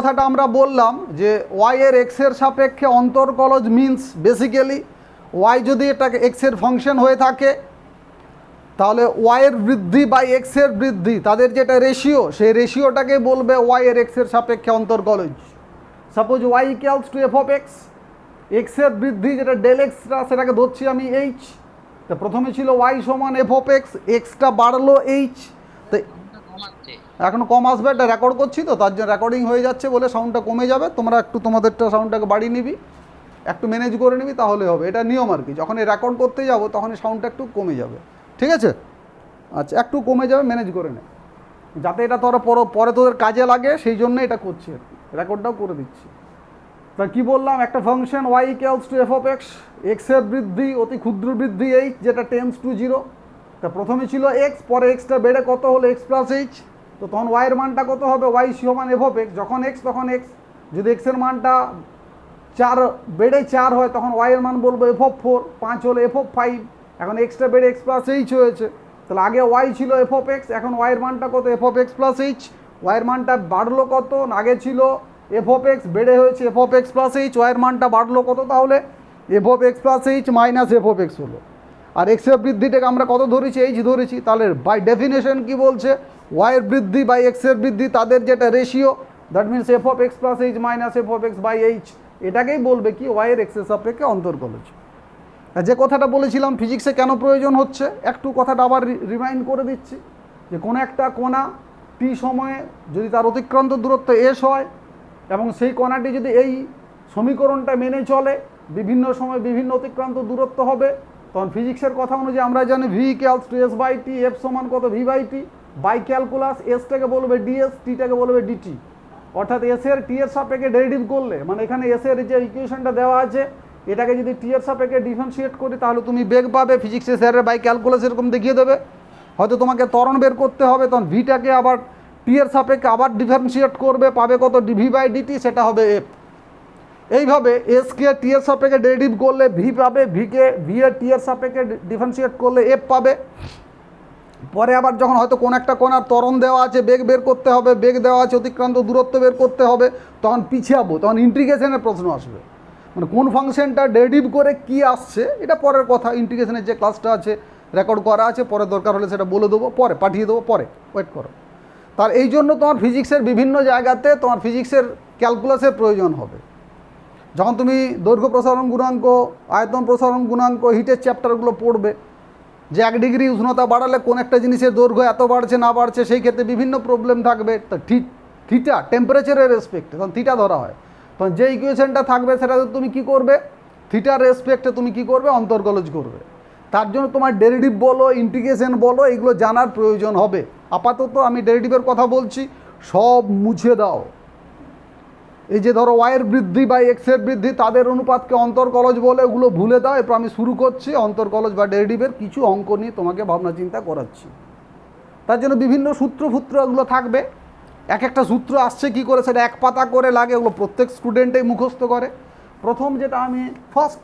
কথাটা আমরা বললাম যে ওয়াই এর এক্সের সাপেক্ষে অন্তর্কলজ মিন্স বেসিক্যালি ওয়াই যদি এটাকে এক্সের ফাংশন হয়ে থাকে তাহলে ওয়াইয়ের বৃদ্ধি বাই এক্সের বৃদ্ধি তাদের যেটা রেশিও সেই রেশিওটাকে বলবে ওয়াইয়ের এক্সের সাপেক্ষে অন্তর্কলজ। Suppose y equals to f of x, এক্সের বৃদ্ধি যেটা ডেল এক্সটা সেটাকে ধরছি আমি এইচ। তো প্রথমে ছিল ওয়াই সমান এফ অফ এক্স, এক্সটা বাড়লো এইচ, তো এখনও কম আসবে, এটা রেকর্ড করছি তো তার জন্য রেকর্ডিং হয়ে যাচ্ছে বলে সাউন্ডটা কমে যাবে। তোমরা একটু তোমাদেরটা সাউন্ডটাকে বাড়িয়ে নিবি, একটু ম্যানেজ করে নিবি, তাহলে হবে। এটা নিয়ম আর কি, যখন এই রেকর্ড করতে যাবো তখন এই সাউন্ডটা একটু কমে যাবে, ঠিক আছে? আচ্ছা, একটু কমে যাবে, ম্যানেজ করে নে, যাতে এটা তোরা পরে তোদের কাজে লাগে, সেই জন্য এটা করছি আর কি, রেকর্ডটাও করে দিচ্ছি। তা কী বললাম, একটা function y equals to f of x, এক্সের বৃদ্ধি অতি ক্ষুদ্র বৃদ্ধি এইচ যেটা টেন্স টু জিরো। তা প্রথমে ছিল এক্স, পরে এক্সটা বেড়ে কত হলো এক্স প্লাস এইচ। তো তখন ওয়াইয়ের মানটা কত হবে, ওয়াই সমান এফ অফ এক্স, যখন এক্স তখন এক্স। যদি এক্সের মানটা 4 বেড়ে 4 হয় তখন ওয়াইয়ের মান বলবো এফ অফ 4, 5 হলো এফ অফ 5, এখন এক্সটা বেড়ে এক্স প্লাস এইচ হয়েছে। তাহলে আগে ওয়াই ছিল এফ অফ এক্স, এখন ওয়াইয়ের মানটা কত F of x plus H. ওয়াইয়ের মানটা বাড়লো কত, আগে ছিল এফ অফ এক্স, বেড়ে হয়েছে F of x plus H, ওয়াইয়ের মানটা বাড়লো কত, তাহলে F of x plus h minus f of x হলো। আর এক্সের বৃদ্ধিটাকে আমরা কত ধরেছি, এইচ ধরেছি। তাহলে বাই ডেফিনেশন কি বলছে, ওয়াইয়ের বৃদ্ধি বাই এক্সের বৃদ্ধি তাদের যেটা ratio, that means f of x plus h minus f of x by h, এটাকেই বলবে কি ওয়াইয়ের এক্সের সাপেক্ষে অন্তর্কলজ। যে কথাটা বলেছিলাম ফিজিক্সে কেন প্রয়োজন হচ্ছে, একটু কথাটা আবার রিমাইন্ড করে দিচ্ছি, যে কোনো একটা কণা টি সময়ে যদি তার অতিক্রান্ত দূরত্ব এস হয় এবং সেই কণাটি যদি এই সমীকরণটা মেনে চলে, বিভিন্ন সময় বিভিন্ন অতিক্রান্ত দূরত্ব হবে, তখন ফিজিক্সের কথা অনুযায়ী আমরা জানি v equals to s by t, f সমান কত v by t, by calculus এসটাকে বলবে ডিএস, টিটাকে বলবে ডিটি। অর্থাৎ এস এর টি এর সাপেক্ষে ডেরিভেটিভ করলে, মানে এখানে এস এর যে ইকুয়েশনটা দেওয়া আছে এটাকে যদি টি এর সাপেক্ষে ডিফারেন্সিয়েট করি তাহলে তুমি বেগ পাবে। ফিজিক্সের স্যারের বাই ক্যালকুলাস এরকম দেখিয়ে দেবে। হয়তো তোমাকে ত্বরণ বের করতে হবে, তখন ভিটাকে আবার টি এর সাপেক্ষে আবার ডিফারেন্সিয়েট করবে, পাবে কত ভি বাই ডিটি, সেটা হবে এফ। এইভাবে এসকে টি এর সাপেক্ষে ডেরিভেটিভ করলে ভি পাবে, ভিকে ভি এর টি এর সাপেক্ষে ডিফারেন্সিয়েট করলে এফ পাবে। পরে আবার যখন হয়তো কোন একটা কোণার ত্বরণ দেওয়া আছে, বেগ বের করতে হবে, বেগ দেওয়া আছে, অতিক্রান্ত দূরত্ব বের করতে হবে, তখন পিছিয়াবো, তখন ইন্টিগ্রেশনের প্রশ্ন আসবে। মানে কোন ফাংশনটা ডেরিভেটিভ করে কি আসছে এটা পরের কথা, ইন্টিগ্রেশনের যে ক্লাসটা আছে রেকর্ড করা আছে, পরে দরকার হলে সেটা বলে দেবো, পরে পাঠিয়ে দেবো, পরে ওয়েট করো। তার এই জন্য তোমার ফিজিক্সের বিভিন্ন জায়গাতে তোমার ফিজিক্সের ক্যালকুলাসের প্রয়োজন হবে। যখন তুমি দৈর্ঘ্য প্রসারণ গুণাঙ্ক, আয়তন প্রসারণ গুণাঙ্ক, হিটের চ্যাপ্টারগুলো পড়বে, যে 1 ডিগ্রি উষ্ণতা বাড়ালে কোন একটা জিনিসের দৈর্ঘ্য এত বাড়ছে না বাড়ছে, সেই ক্ষেত্রে বিভিন্ন প্রবলেম থাকবে। তা থিটা টেম্পারেচারের রেসপেক্টে তখন থিটা ধরা হয়, তখন যে ইকুয়েশনটা থাকবে সেটাতে তুমি কি করবে, থিটার রেসপেক্টে তুমি কি করবে, অন্তর্কলজ করবে। তার জন্য তোমার ডেরিভেটিভ বলো, ইন্টিগ্রেশন বলো, এগুলো জানার প্রয়োজন হবে। আপাতত আমি ডেরিভেটিভের কথা বলছি, সব মুছে দাও। এই যে ধরো ওয়াইয়ের বৃদ্ধি বা এক্সের বৃদ্ধি তাদের অনুপাতকে অন্তর্কলজ বলে, ওগুলো ভুলে দাও। এরপর আমি শুরু করছি অন্তর্কলজ বা ডেরিভেটিভের কিছু অঙ্ক নিয়ে তোমাকে ভাবনা চিন্তা করাচ্ছি। তার জন্য বিভিন্ন সূত্র এগুলো থাকবে, এক একটা সূত্র আসছে কি করে, সেটা এক পাতা করে লাগে, ওগুলো প্রত্যেক স্টুডেন্টেই মুখস্থ করে। প্রথম যেটা আমি ফার্স্ট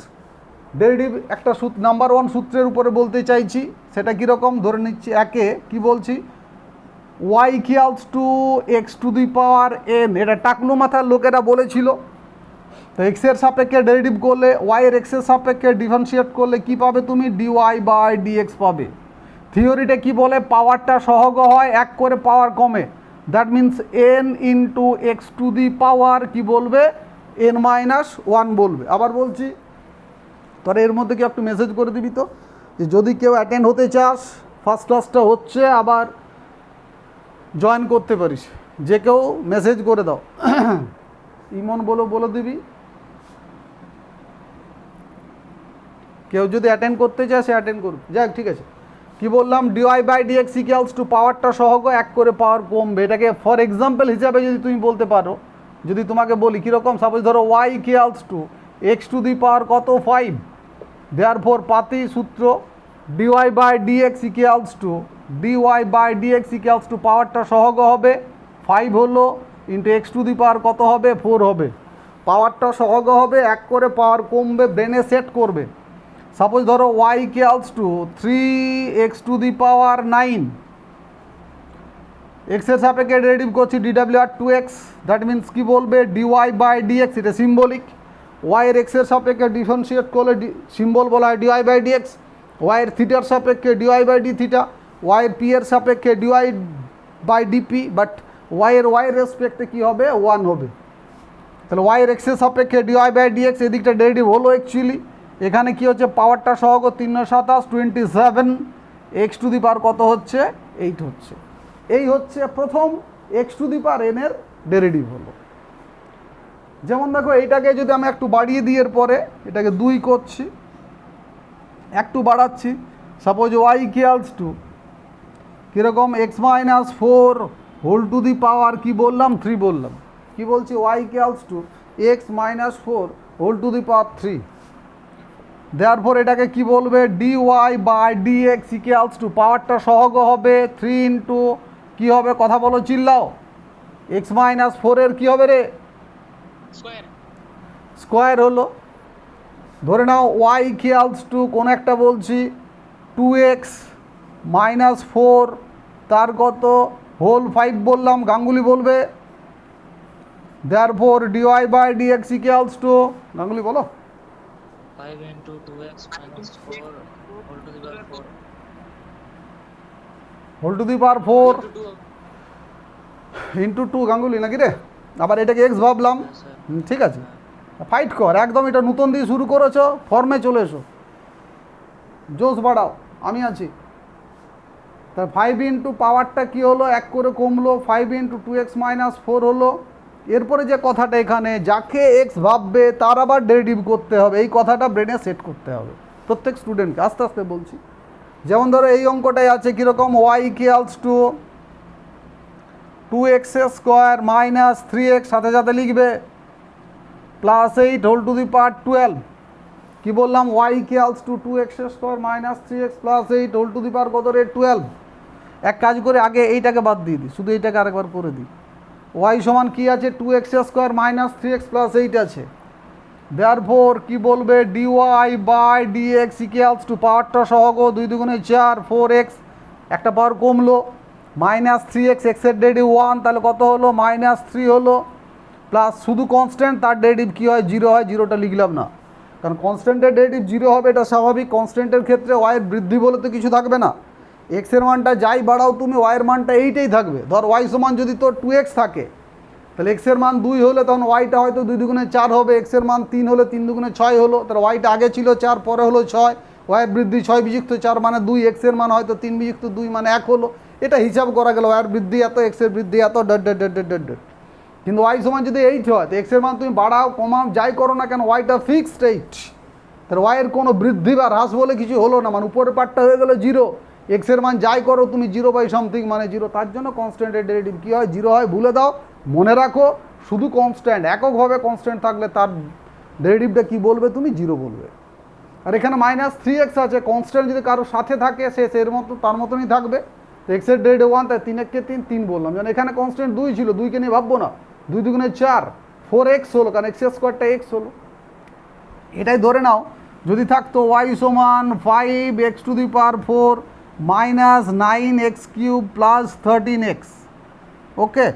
ডেরিভেটিভ একটা নাম্বার 1 সূত্রের উপরে বলতে চাইছি, সেটা কীরকম ধরে নিচ্ছি। একে কি বলছি, y equals to x to the power n, এটা টাকলু মাথার লোকেরা বলেছিল। তো এক্সের সাপেক্ষে ডেরিভেটিভ করলে, ওয়াইয়ের এক্সের সাপেক্ষে ডিফারেন্সিয়েট করলে কি পাবে তুমি, ডিওয়াই বাই ডিএক্স পাবে। থিওরিটা কি বলে, পাওয়ারটা সহগ হয়, এক করে পাওয়ার কমে, that means n into x to the power কি বলবে, এন মাইনাস 1 বলবে। আবার বলছি, তোরা এর মধ্যে কি একটু মেসেজ করে দিবি তো, যে যদি কেউ অ্যাটেন্ড হতে চাস, ফার্স্ট ক্লাসটা হচ্ছে, আবার জয়েন করতে পারিস, যে কেউ মেসেজ করে দাও। ইমন বলে দিবি, কেউ যদি অ্যাটেন্ড করতে চায় সে অ্যাটেন্ড করুক। যাক, ঠিক আছে। কি বললাম, dy by dx equals to পাওয়ারটা সহগ, এক করে পাওয়ার কমবে। এটাকে ফর এক্সাম্পল হিসাবে যদি তুমি বলতে পারো, যদি তোমাকে বলি কীরকম, সাপোজ ধরো y equals to x to the power কত 5, দেয়ারফর পাতি সূত্র dy by dx equals to dy by dx equals to পাওয়ারটা সহগ হবে 5 হলো, into x to the power কত হবে 4 হবে। পাওয়ারটা সহগ হবে, এক করে পাওয়ার কমবে, ব্রেনে সেট করবে। সাপোজ ধরো y equals to 3 x to the power 9, এক্সের সাপেক্ষে ডেরিভেটিভ করছি dw/2x, দ্যাট মিন্স কি বলবে dy/dx, এটা সিম্বলিক। ওয়াই এর এক্সের সাপেক্ষে ডিফারেন্সিয়েট করলে সিম্বল বলা হয় dy/dx, ওয়াই এর থিটার সাপেক্ষে dy/dθ, ওয়াই এর পি এর সাপেক্ষে dy/dp, বাট ওয়াই এর রেসপেক্টে কী হবে 1 হবে। তাহলে ওয়াই এর এক্সের সাপেক্ষে dy/dx, এদিকটা ডেরিভেটিভ হলো অ্যাকচুয়ালি। এখানে কি হচ্ছে পাওয়ারটা সহগ 3 × 7 = 27, x টু দি পাওয়ার কত হচ্ছে 8 হচ্ছে। এই হচ্ছে প্রথম x to the power n এর ডেরিভেটিভ হলো। যেমন দেখো এইটাকে যদি আমি একটু বাড়িয়ে দিই, এর পরে এটাকে 2 করছি, একটু বাড়াচ্ছি, সাপোজ y ইকুয়ালস টু কীরকম x-4 whole to the power কি বললাম 3 বললাম, কি বলছি y equals to x-4 whole to the power 3। Therefore এটাকে কি বলবে dy/dx ইকুয়ালস টু পাওয়ারটা সহগ হবে 3 ইন্টু কী হবে, কথা বলো চিল্লাও, x-4 এর কী হবে রে স্কোয়ার হলো। ধরে নাও y ইকুয়ালস টু কোন একটা বলছি 2x-4 তার কত হোল 5 বললাম, গাঙ্গুলি বলবে। Therefore dy/dx equals two, Ganguly বলো 5 into 2x minus 4 whole to the power 4 whole to the power 4 into 2 into 2, Ganguly নাকি রে, আবার এটাকে এক্স ভাবলাম, ঠিক আছে ফাইট কর একদম, এটা নতুন দিয়ে শুরু করেছো, ফর্মে চলে এসো, জোশ বাড়াও, আমি আছি। তা 5 ইন্টু পাওয়ারটা কী হলো 1 করে কমলো, 5 ইন্টু 2x-4 হলো। এরপরে যে কথাটা এখানে যাকে এক্স ভাববে তার আবার ডেরিভেটিভ করতে হবে, এই কথাটা ব্রেনে সেট করতে হবে প্রত্যেক স্টুডেন্টকে, আস্তে আস্তে বলছি। যেমন ধরো এই অঙ্কটাই আছে কীরকম y equals to 2x² - 3x, সাথে সাথে লিখবে +8 হোল টু দি পাওয়ার 12। কী বললাম y equals to 2x² - 3x +8 whole to the power কত রে 12। এক কাজ করে আগে এইটাকে বাদ দিয়ে দিই, শুধু এইটাকে আরেকবার করে দিই। y সমান কি আছে 2x² - 3x +8 আছে। দেয়ারফর কি বলবে dy/dx ইকুয়ালস টু পাওয়ারটা সহগ 2 × 2 = 4, 4x, একটা পাওয়ার কমলো, -3x, x এর ডেরিভেটিভ 1, তাহলে কত হলো -3 হলো, প্লাস শুধু কনস্ট্যান্ট তার ডেরিভেটিভ কী হয় 0 হয়, 0টা লিখলাম না কারণ কনস্ট্যান্টের ডেরিভেটিভ 0 হবে, এটা স্বাভাবিক। কনস্ট্যান্টের ক্ষেত্রে y এর বৃদ্ধি বলে তো কিছু থাকবে না, x এর মানটা যাই বাড়াও তুমি y এর মানটা এইটাই থাকবে। ধর y সমান যদি তোর 2x থাকে তাহলে x এর মান 2 হলে তখন yটা হয়তো 2 × 2 = 4 হবে, x এর মান 3 হলে 3 × 2 = 6 হলো, তাহলে yটা আগে ছিল 4 পরে হলো 6, y এর বৃদ্ধি 6 বিযুক্ত 4 মানে 2, x এর মান হয়তো 3 বিযুক্ত 2 মানে 1 হলো, এটা হিসাব করা গেল y এর বৃদ্ধি এত, x এর বৃদ্ধি এত, dot dot dot dot dot. কিন্তু y সমান যদি 8 হয় তো x এর মান তুমি বাড়াও কমাও যাই করো না কেন yটা ফিক্সড 8, তাহলে y এর কোনো বৃদ্ধি বা হ্রাস বলে কিছু হলো না, মানে উপরের পার্টটা হয়ে গেলো 0, x এর মান যাই করো তুমি 0/something মানে 0, তার জন্য কনস্ট্যান্টের ডেরিভেটিভ কী হয় 0 হয়। ভুলে দাও, মনে রাখো শুধু কনস্ট্যান্ট, এককভাবে কনস্ট্যান্ট থাকলে তার ডেরিভেটিভটা কী বলবে তুমি 0 বলবে। আর এখানে -3x আছে, কনস্ট্যান্ট যদি কারোর সাথে থাকে সে এর মতো তার মতনই থাকবে, তো x এর ডেরিভেটিভ 1, তাই 3 × 3 বললাম, যেন এখানে কনস্ট্যান্ট 2 ছিল, 2কে নিয়ে ভাববো না, 2 × 2 = 4, 4x হলো কারণ x² x হলো। এটাই ধরে নাও যদি থাকতো y সমান 5x to the power 4 -9x³ + 13x, okay.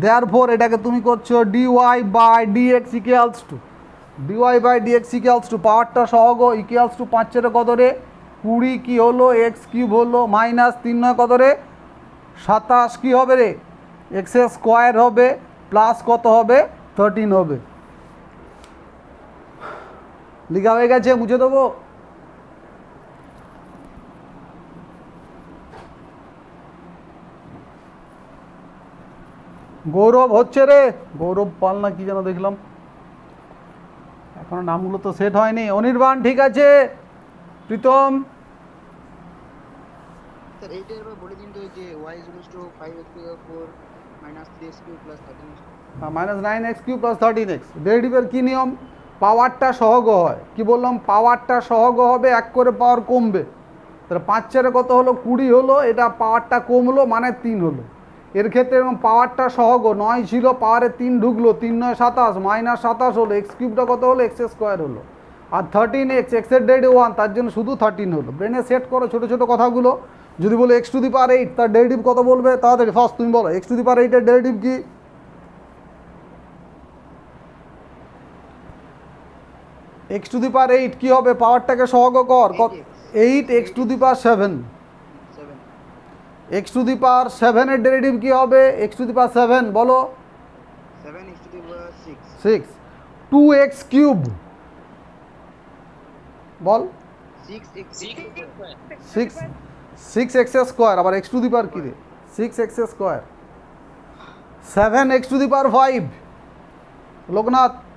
Therefore এটাকে তুমি করছো dy/dx equals two dy/dx equals to পাওয়ারটা সহগ ইকুয়ালস টু 5 এর কত রে 20 কি হলো x³ হলো, -3 9 কত রে 27 কি হবে রে x² হবে, প্লাস কত হবে 13 হবে। লিখা হয়ে গেছে, মুছে দেবো। গৌরব হচ্ছে রে, গৌরব পাল না কি যেন দেখলাম, এখনো নামগুলো তো সেট হয়নি। অনির্বাণ ঠিক আছে, প্রীতম স্যার এইটা এবার বলে দিন তো যে y = 5x⁴ - 3x³ + 13x -9x³ + 13x। ডেরিভেটিভের কী নিয়ম, পাওয়ারটা সহগ হয়, কি বললাম পাওয়ারটা সহগ হবে 1 করে পাওয়ার কমবে, তাহলে 5 4 কত হলো 20 হলো, এটা পাওয়ারটা কমলো মানে 3 হলো। এর ক্ষেত্রে এবং পাওয়ারটা সহগ 9 ছিল, পাওয়ারে 3 ঢুকলো, 3 9 27 -27 হলো, x³ কত হলো x² হলো, আর 13x, x এর ডেরিভেটিভ 1, তার জন্য শুধু 13 হলো। ব্রেনে সেট করো ছোটো ছোটো কথাগুলো, যদি বলি এক্স টু দি পাওয়ার 8 তার ডেরিভেটিভ কত বলবে তাড়াতাড়ি ফার্স্ট তুমি বলো এক্স টু দি পাওয়ার 8 এর ডেরিভেটিভ কি এক্স টু দি পাওয়ার 8 কি হবে পাওয়ারটাকে সহগ কর 8 x to the power 7 7 x to the power 7 এর ডেরিভেটিভ কি হবে এক্স টু দি পাওয়ার 7 বলো 7 x to the power 6 6 2x cube ball 6 x to 6 6 6x square আবার x টু দি পাওয়ার কি রে 6x square 7x two the power 5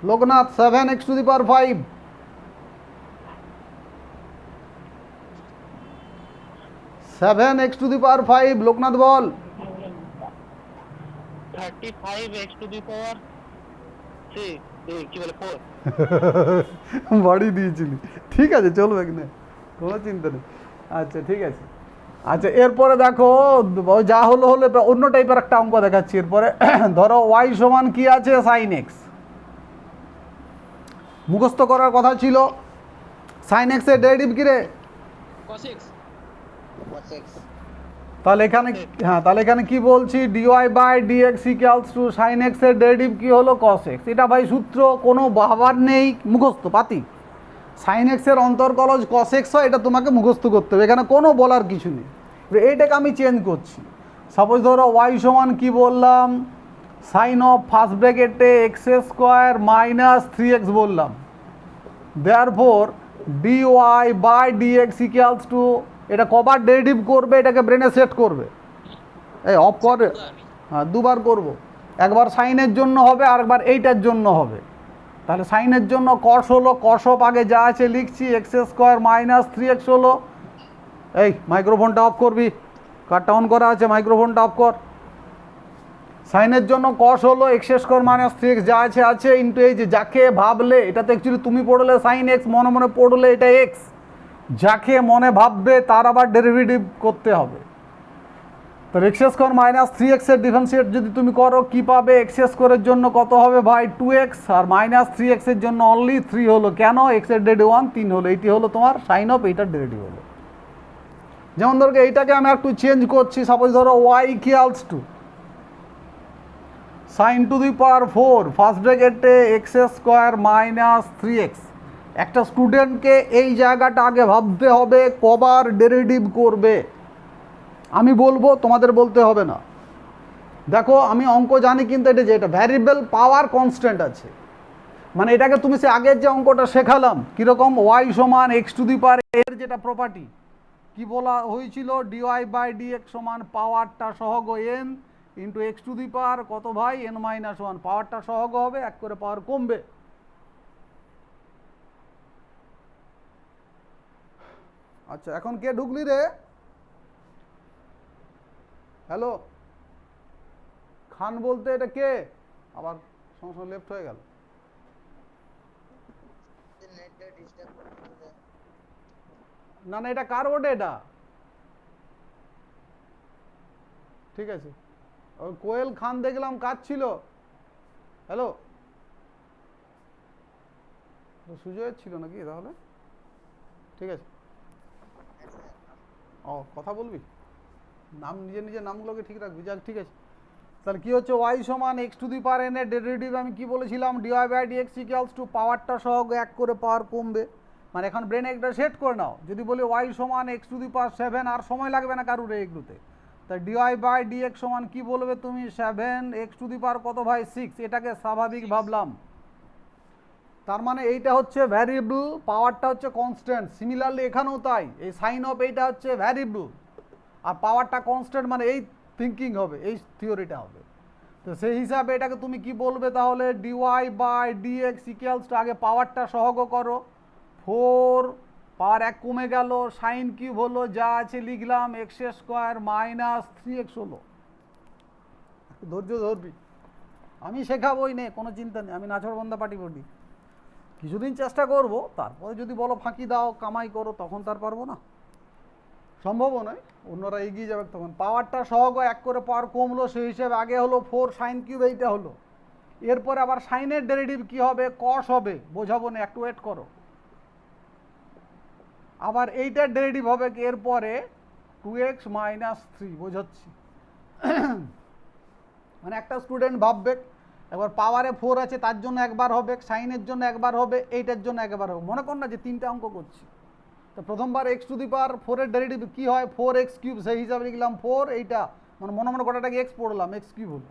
Loknath 7x two the power 5 7x two the power 5 Loknath ball 35x to the power 6 কি বলে 4 বাড়ি দিয়েছিলি ঠিক আছে চলবে কিনা কোনো চিন্তা নেই আচ্ছা ঠিক আছে আচ্ছা এরপরে দেখো যা হলো অন্য টাইপের একটা অঙ্ক দেখাচ্ছি এরপরে ধরো y সমান কি আছে sin x মুখস্থ করার কথা ছিল sin x এর ডেরিভেটিভ কি রে cos x তাহলে এখানে কি বলছি dy by dx equals to sin x এর ডেরিভেটিভ কি হলো cos x এটা ভাই সূত্র কোনো ভাবার নেই মুখস্থ পাতি sin x এর অন্তর্কলজ cos x হয় এটা তোমাকে মুখস্থ করতে হবে এখানে কোনো বলার কিছু নেই এইটাকে আমি চেঞ্জ করছি সাপোজ ধরো y সমান কি বললাম sin অফ ফার্স্ট ব্র্যাকেটে x স্কয়ার মাইনাস 3x বললাম therefore dy by dx equals to এটা কবার ডেরিভেটিভ করবে এটাকে ব্রেনে সেট করবে এই অফ করে হ্যাঁ দুবার করব একবার সাইনের জন্য হবে আর একবার এইটার জন্য হবে তাহলে সাইনের জন্য কস হলো কস অফ আগে যা আছে লিখছি এক্স স্কোয়ার মাইনাস 3x হলো এই মাইক্রোফোনটা অফ করবি কারটা অন করা আছে মাইক্রোফোনটা অফ কর সাইনের জন্য কস হলো এক্স স্কোয়ার মাইনাস 3x যা আছে ইন্টু এই যে যাকে ভাবলে এটাতে অ্যাকচুয়ালি তুমি পড়লে সাইন এক্স মনে মনে পড়লে এটা এক্স যাকে মনে ভাববে তার আবার ডেরিভেটিভ করতে হবে তো এক্স স্কোয়ার মাইনাস 3x এর ডিফারেন্সিয়েট যদি তুমি করো কি পাবে এক্স স্কোয়ারের জন্য কত হবে ভাই 2x আর মাইনাস 3x এর জন্য অনলি 3 হলো কেন এক্স এর ডেরিভেটিভ 1 3 হলো এইটি হলো তোমার সাইন অফ এইটার ডেরিভেটিভ হলো যেমন ধরো এইটাকে আমি একটু চেঞ্জ করছি সাপোজ ধরো y equals to sin to the power 4 first ব্র্যাকেটে এক্স স্কোয়ার মাইনাস 3x একটা স্টুডেন্টকে এই জায়গাটা আগে ভাবতে হবে কবার ডেরিভেটিভ করবে আমি বলবো তোমাদের বলতে হবে না দেখো আমি অঙ্ক জানি কিন্তু এটা যেটা ভ্যারিয়েবল পাওয়ার কনস্ট্যান্ট আছে মানে এটাকে তুমি সে আগের যে অঙ্কটা শেখালাম কীরকম y সমান এক্স টু দি পাওয়ার এর যেটা প্রপার্টি কি বলা হয়েছিল dy বাই dx সমান পাওয়ারটা সহগ n into x to the power কত ভাই n মাইনাস 1 পাওয়ারটা সহগ হবে এক করে পাওয়ার কমবে আচ্ছা এখন কে ঢুকলি রে হ্যালো খান বলতে এটা কে আবার সঙ্গে সঙ্গে লেফট হয়ে গেল না না এটা কার ওটা এটা ঠিক আছে ওই কোয়েল খান দেখলাম কাজ ছিল হ্যালো সুজয়ের ছিল নাকি তাহলে ঠিক আছে ও কথা বলবি নাম নিজের নামগুলোকে ঠিক রাখবি যাক ঠিক আছে তাহলে কি হচ্ছে y সমান x to the power n এর ডেরিভেটিভ আমি কি বলেছিলাম dy by dx equals to পাওয়ারটা সহগ এক করে পাওয়ার কমবে মানে এখন ব্রেনে একটা সেট করে নাও যদি বলি y সমান এক্স টু দি পাওয়ার 7 আর সময় লাগবে না কারুর এগুলোতে তাই dy বাই dx সমান কি বলবে তুমি 7 এক্স টু দি পাওয়ার কত ভাই 6 এটাকে স্বাভাবিক ভাবলাম তার মানে এইটা হচ্ছে ভ্যারিয়েবল পাওয়ারটা হচ্ছে কনস্ট্যান্ট সিমিলারলি এখানেও তাই এই সাইন অফ এইটা হচ্ছে ভ্যারিয়েবল আর পাওয়ারটা কনস্ট্যান্ট মানে এই থিঙ্কিং হবে এই থিওরিটা হবে তো সেই হিসাবে এটাকে তুমি কি বলবে তাহলে dy by dx equals to আগে পাওয়ারটা সহগ করো 4 পাওয়ার এক কমে গেল সাইন কিউব হলো যা আছে লিখলাম এক্স স্কোয়ার মাইনাস 3x হলো ধৈর্য ধরবি আমি শেখাবোই নে কোনো চিন্তা নেই আমি নাচড়বন্ধা পার্টি করি কিছুদিন চেষ্টা করব তারপরে যদি বলো ফাঁকি দাও কামাই করো তখন তার পারবো না সম্ভবও নয় অন্যরা এগিয়ে যাবে তখন পাওয়ারটা সহগ এক করে পাওয়ার কমলো সেই হিসেবে আগে হলো 4 সাইন কিউব এইটা হলো এরপরে আবার সাইনের ডেরিভেটিভ কি হবে কস হবে বোঝাবো না একটু ওয়েট করো আবার এইটার ডেরিভেটিভ হবে কি এরপরে 2x মাইনাস 3 বোঝাচ্ছি। মানে একটা স্টুডেন্ট ভাববে একবার পাওয়ারে 4 আছে তার জন্য একবার হবে, সাইনের জন্য একবার হবে, এইটার জন্য একবার হবে। মনে কর না যে 3টে অঙ্ক করছি, তো প্রথমবার x টু দি পাওয়ার 4-এর ডেরিভেটিভ কী হয়, 4x কিউব, সেই হিসাবে লিখলাম 4, এইটা মানে মনে মনে গোটাটাকে x পড়লাম, x কিউব হলো।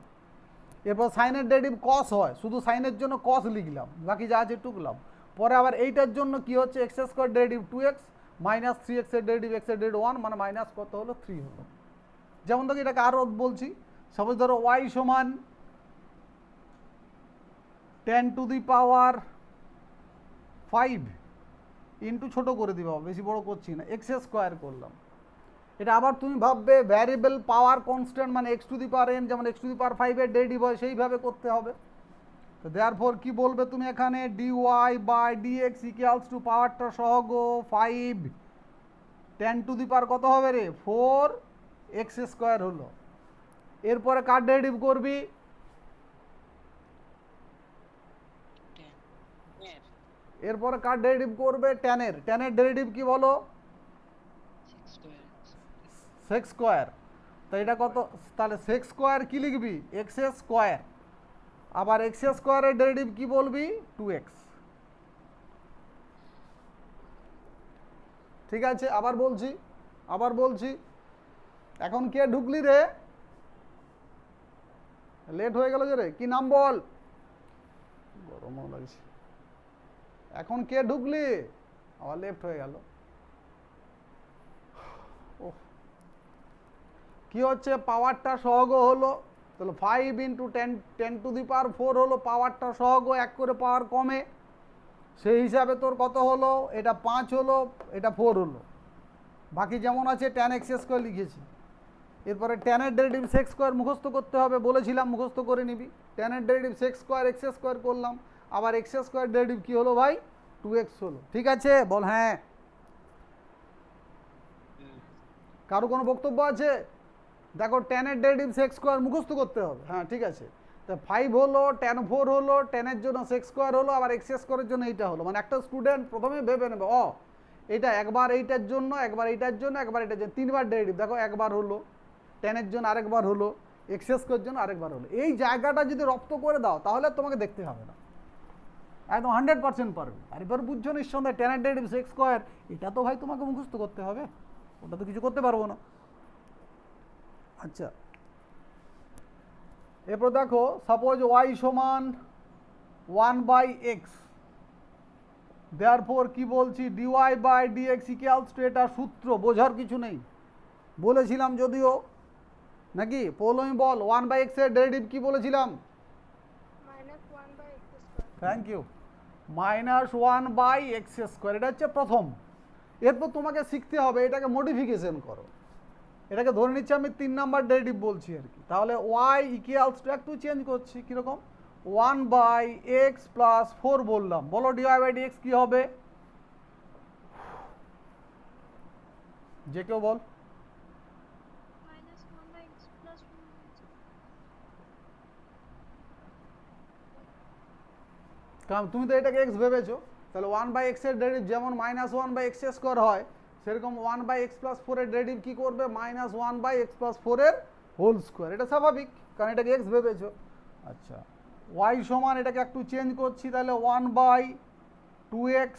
এরপর সাইনের ডেরিভেটিভ cos হয়, শুধু সাইনের জন্য cos লিখলাম, বাকি যা আছে টুকলাম। পরে আবার এইটার জন্য কি হচ্ছে, x square derivative 2x minus 3x এর ডেরিভেটিভ x এর ডেরিভেটিভ 1, মানে মাইনাস কত হলো 3 হলো। যেমন দেখো এটাকে আরও বলছি, সাপোজ ধরো y সমান 10 টু দি পাওয়ার 5 ইন্টু ছোটো করে দিবা, বেশি বড় করছি না, x স্কোয়ার করলাম। এটা আবার তুমি ভাববে ভ্যারিয়েবল পাওয়ার কনস্ট্যান্ট মানে x to the power n, যেমন x টু দি পাওয়ার 5-এর ডেরিভেটিভ হয় সেইভাবে করতে হবে। তো দেয়ারফর কি বলবে তুমি এখানে, dy by dx equals to পাওয়ারটা সহগ 5, 10 টু দি পাওয়ার কত হবে রে 4 x স্কোয়ার হলো। এরপরে কার ডেরিভেটিভ করবি, 10 এরপরে কার ডেরিভেটিভ করবে, tan-এর ডেরিভেটিভ কি বলো, 6 স্কয়ার সেক স্কোয়ার। তো এটা কত, তাহলে সেক স্কোয়ার কি লিখবি, এক্স স্কোয়ার, আবার এক্স স্কোয়ারের ডেরিভেটিভ কি বলবি, 2x। ঠিক আছে, আবার বলছি এখন কে ঢুকলি রে, লেট হয়ে গেল যে রে, কি নাম বল, গরমও লাগছে। এখন কে ঢুকলি, আবার লেফট হয়ে গেল। ওহ, কি হচ্ছে, পাওয়ারটা সহগ হলো, তাহলে 5 ইন্টু 10 টু দি পাওয়ার 4 হলো, পাওয়ারটা সহগ, এক করে পাওয়ার কমে, সেই হিসাবে তোর কত হলো, এটা 5 হলো, এটা 4 হলো। বাকি যেমন আছে tan x স্কোয়ার লিখেছি। এরপরে ট্যানের ডেরিভেটিভ সেক স্কোয়ার মুখস্থ করতে হবে, বলেছিলাম মুখস্থ করে নিবি। ট্যানের derivative sec square x square করলাম, আবার এক্স স্কোয়ার ডেরিভেটিভ কী হলো ভাই, 2x হলো। ঠিক আছে, বল হ্যাঁ। কারো কোনো বক্তব্য আছে, দেখো ট্যানের ডেরিভেটিভ সেক স্কোয়ার মুখস্থ করতে হবে, হ্যাঁ ঠিক আছে। তো 5 হলো, tan 4 হলো, ট্যানের জন্য সেক স্কোয়ার হলো, আবার এক্স স্কোয়ারের জন্য এইটা হলো। মানে একটা স্টুডেন্ট প্রথমে ভেবে নেবে, এটা একবার এইটার জন্য, একবার এইটার জন্য, একবার এটার জন্য, 3বার ডেরিভেটিভ, দেখো একবার হলো, ট্যানের জন্য আরেকবার হলো, এক্স স্কোয়ারের জন্য আরেকবার হলো। এই জায়গাটা যদি রপ্ত করে দাও তাহলে তোমাকে দেখতে হবে না, একদম 100% পারবে। আর এবার বুঝছো নিঃসন্দেহে ট্যানের ডেরিভেটিভ সেক স্কোয়ার, এটা তো ভাই তোমাকে মুখস্থ করতে হবে, ওটা তো কিছু করতে পারবো না। আচ্ছা, এরপর দেখো সাপোজ y সমান 1/x, দেয়ারফর কি বলছি, dy by dx equals to, এটা সূত্র, বোঝার কিছু নেই, বলেছিলাম যদিও, নাকি পৌলমি বল, 1/x এর ডেরিভেটিভ কি বলেছিলাম, থ্যাংক ইউ, -1/x স্কোয়ার, এটা হচ্ছে প্রথম। এরপর তোমাকে শিখতে হবে এটাকে মডিফিকেশন করো, এটাকে ধরে নিচ্ছি আমি 3 নাম্বার ডেরিভেটিভ বলছি আর কি। তাহলে y ইকুয়ালস টু, একটু চেঞ্জ করছি, কীরকম, 1/x প্লাস 4 বললাম, বলো dy বাই dx কী হবে, যে কেউ বল, কারণ তুমি তো এটাকে x ভেবেছো, তাহলে 1/x এর ডেরিভেটিভ যেমন -1/x স্কোয়ার হয়, সেরকম 1/x প্লাস 4 এর ডেরিভেটিভ কী করবে, -1/x প্লাস 4 এর হোল স্কোয়ার। এটা স্বাভাবিক, কারণ এটাকে x ভেবেছো। আচ্ছা, y সমান, এটাকে একটু চেঞ্জ করছি, তাহলে 1/2x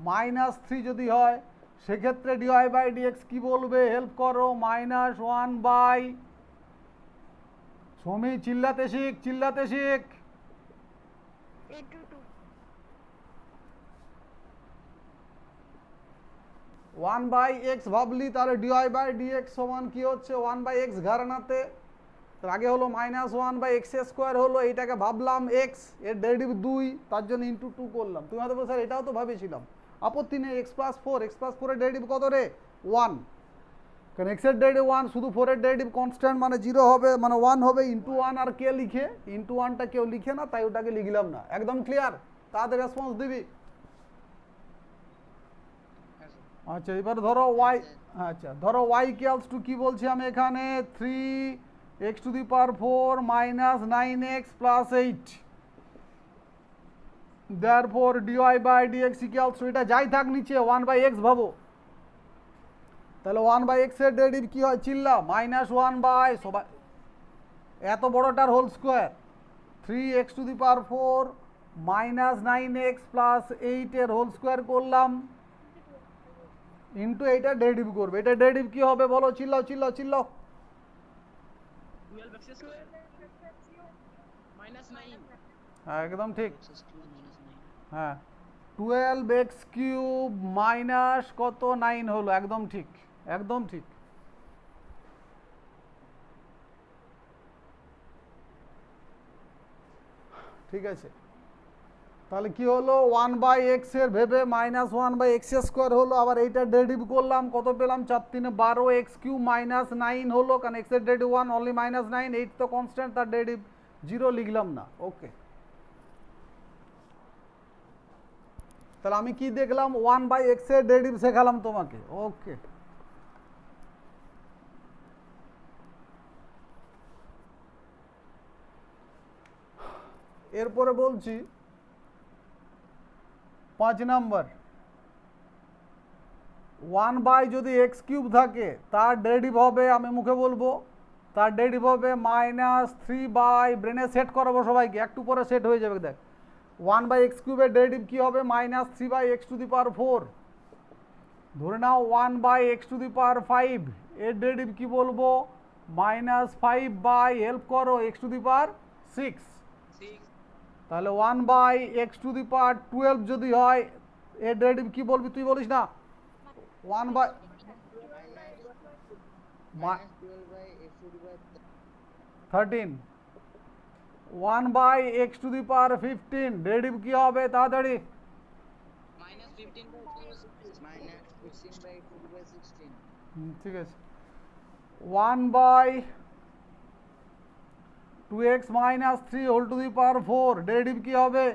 মাইনাস 3 যদি হয়, সেক্ষেত্রে dy বাই dx কী বলবে, হেল্প করো, -1/, সমী চিল্লাতে শিখ, 1/x ভাবলি, তাহলে dy বাই dx সমান কি হচ্ছে, 1/x ঘাড়নাতে, তার আগে হলো -1/x স্কোয়ার হলো, এইটাকে ভাবলাম x, এর ডেরিভেটিভ 2, তার জন্য ইন্টু 2 করলাম। তুমি হয়তো বলো স্যার এটাও তো ভাবেছিলাম, আপত্তি নেই, x প্লাস 4 এর ডেরিভেটিভ কত রে, 1, কারণ x এর ডেরিভেটিভ 1, শুধু 4 এর ডেরিভেটিভ কনস্ট্যান্ট মানে 0 হবে, মানে 1 হবে, ইন্টু 1 আর কে লিখে, ইন্টু 1টা কেউ লিখে না, তাই ওটাকে লিখলাম না। একদম ক্লিয়ার, তাদের রেসপন্স দিবি। আচ্ছা, এবার ধরো y, আচ্ছা ধরো y ইকুয়ালস টু কি বলছি আমি এখানে, 3x to the power 4 minus 9x plus 8, therefore dy by dx equals to, এটা যাই থাক নিচে 1/x ভাবো, তাহলে 1/x এর ডেরিভেটিভ কি হয় চিল্লা -1 সবাই এত বড়টার হোল স্কোয়ার 3x⁴ -9x + 8 এর হোল স্কোয়ার করলাম ইন্টু এইটা ডেরিভেটিভ করবে। এটা ডেরিভেটিভ কি হবে বলো, চিল্লাও চিল্লাও চিল্লাও। 12 x স্কয়ার -9 হ্যাঁ একদম ঠিক। x³ -9 হ্যাঁ 12x³ মাইনাস কত 9 হলো, একদম ঠিক একদম ঠিক। ঠিক আছে, তাহলে কি হলো 1/x এর ভেবে -1/x² হলো, আবার এইটা ডেরিভেটিভ করলাম কত পেলাম 4 3 12x³ -9 হলো, কারণ x এর ডেরিভেটিভ 1 অনলি -9, 8 তো কনস্ট্যান্ট, তার ডেরিভেটিভ 0 লিখলাম না। ওকে, তাহলে আমি কি দেখলাম 1/x এর ডেরিভেটিভ শেখালাম তোমাকে। ওকে, এরপরে বলছি 5 নাম্বার 1/ যদি x³ থাকে তার ডেরিভেটিভ হবে, আমি মুখে বলবো, তার ডেরিভেটিভ হবে -3/, ব্রেনে সেট করাবো সবাইকে, একটু পরে সেট হয়ে যাবে। দেখ 1/x³ এর ডেরিভেটিভ কি হবে -3/x⁴। ধরে নাও 1/x⁵ এর ডেরিভেটিভ কি বলবো -5/ হেল্প করো x⁶। 6 তাহলে 1/x⁴ যদি হয় এর ডেরিভেটিভ কি বলবি, তুই বলিস না 1/, -12/x⁵ 1/x⁵ ডেরিভেটিভ কি হবে তাড়াতাড়ি -15/16 ঠিক আছে 1/2x - 3^4 ডেরিভেটিভ কি হবে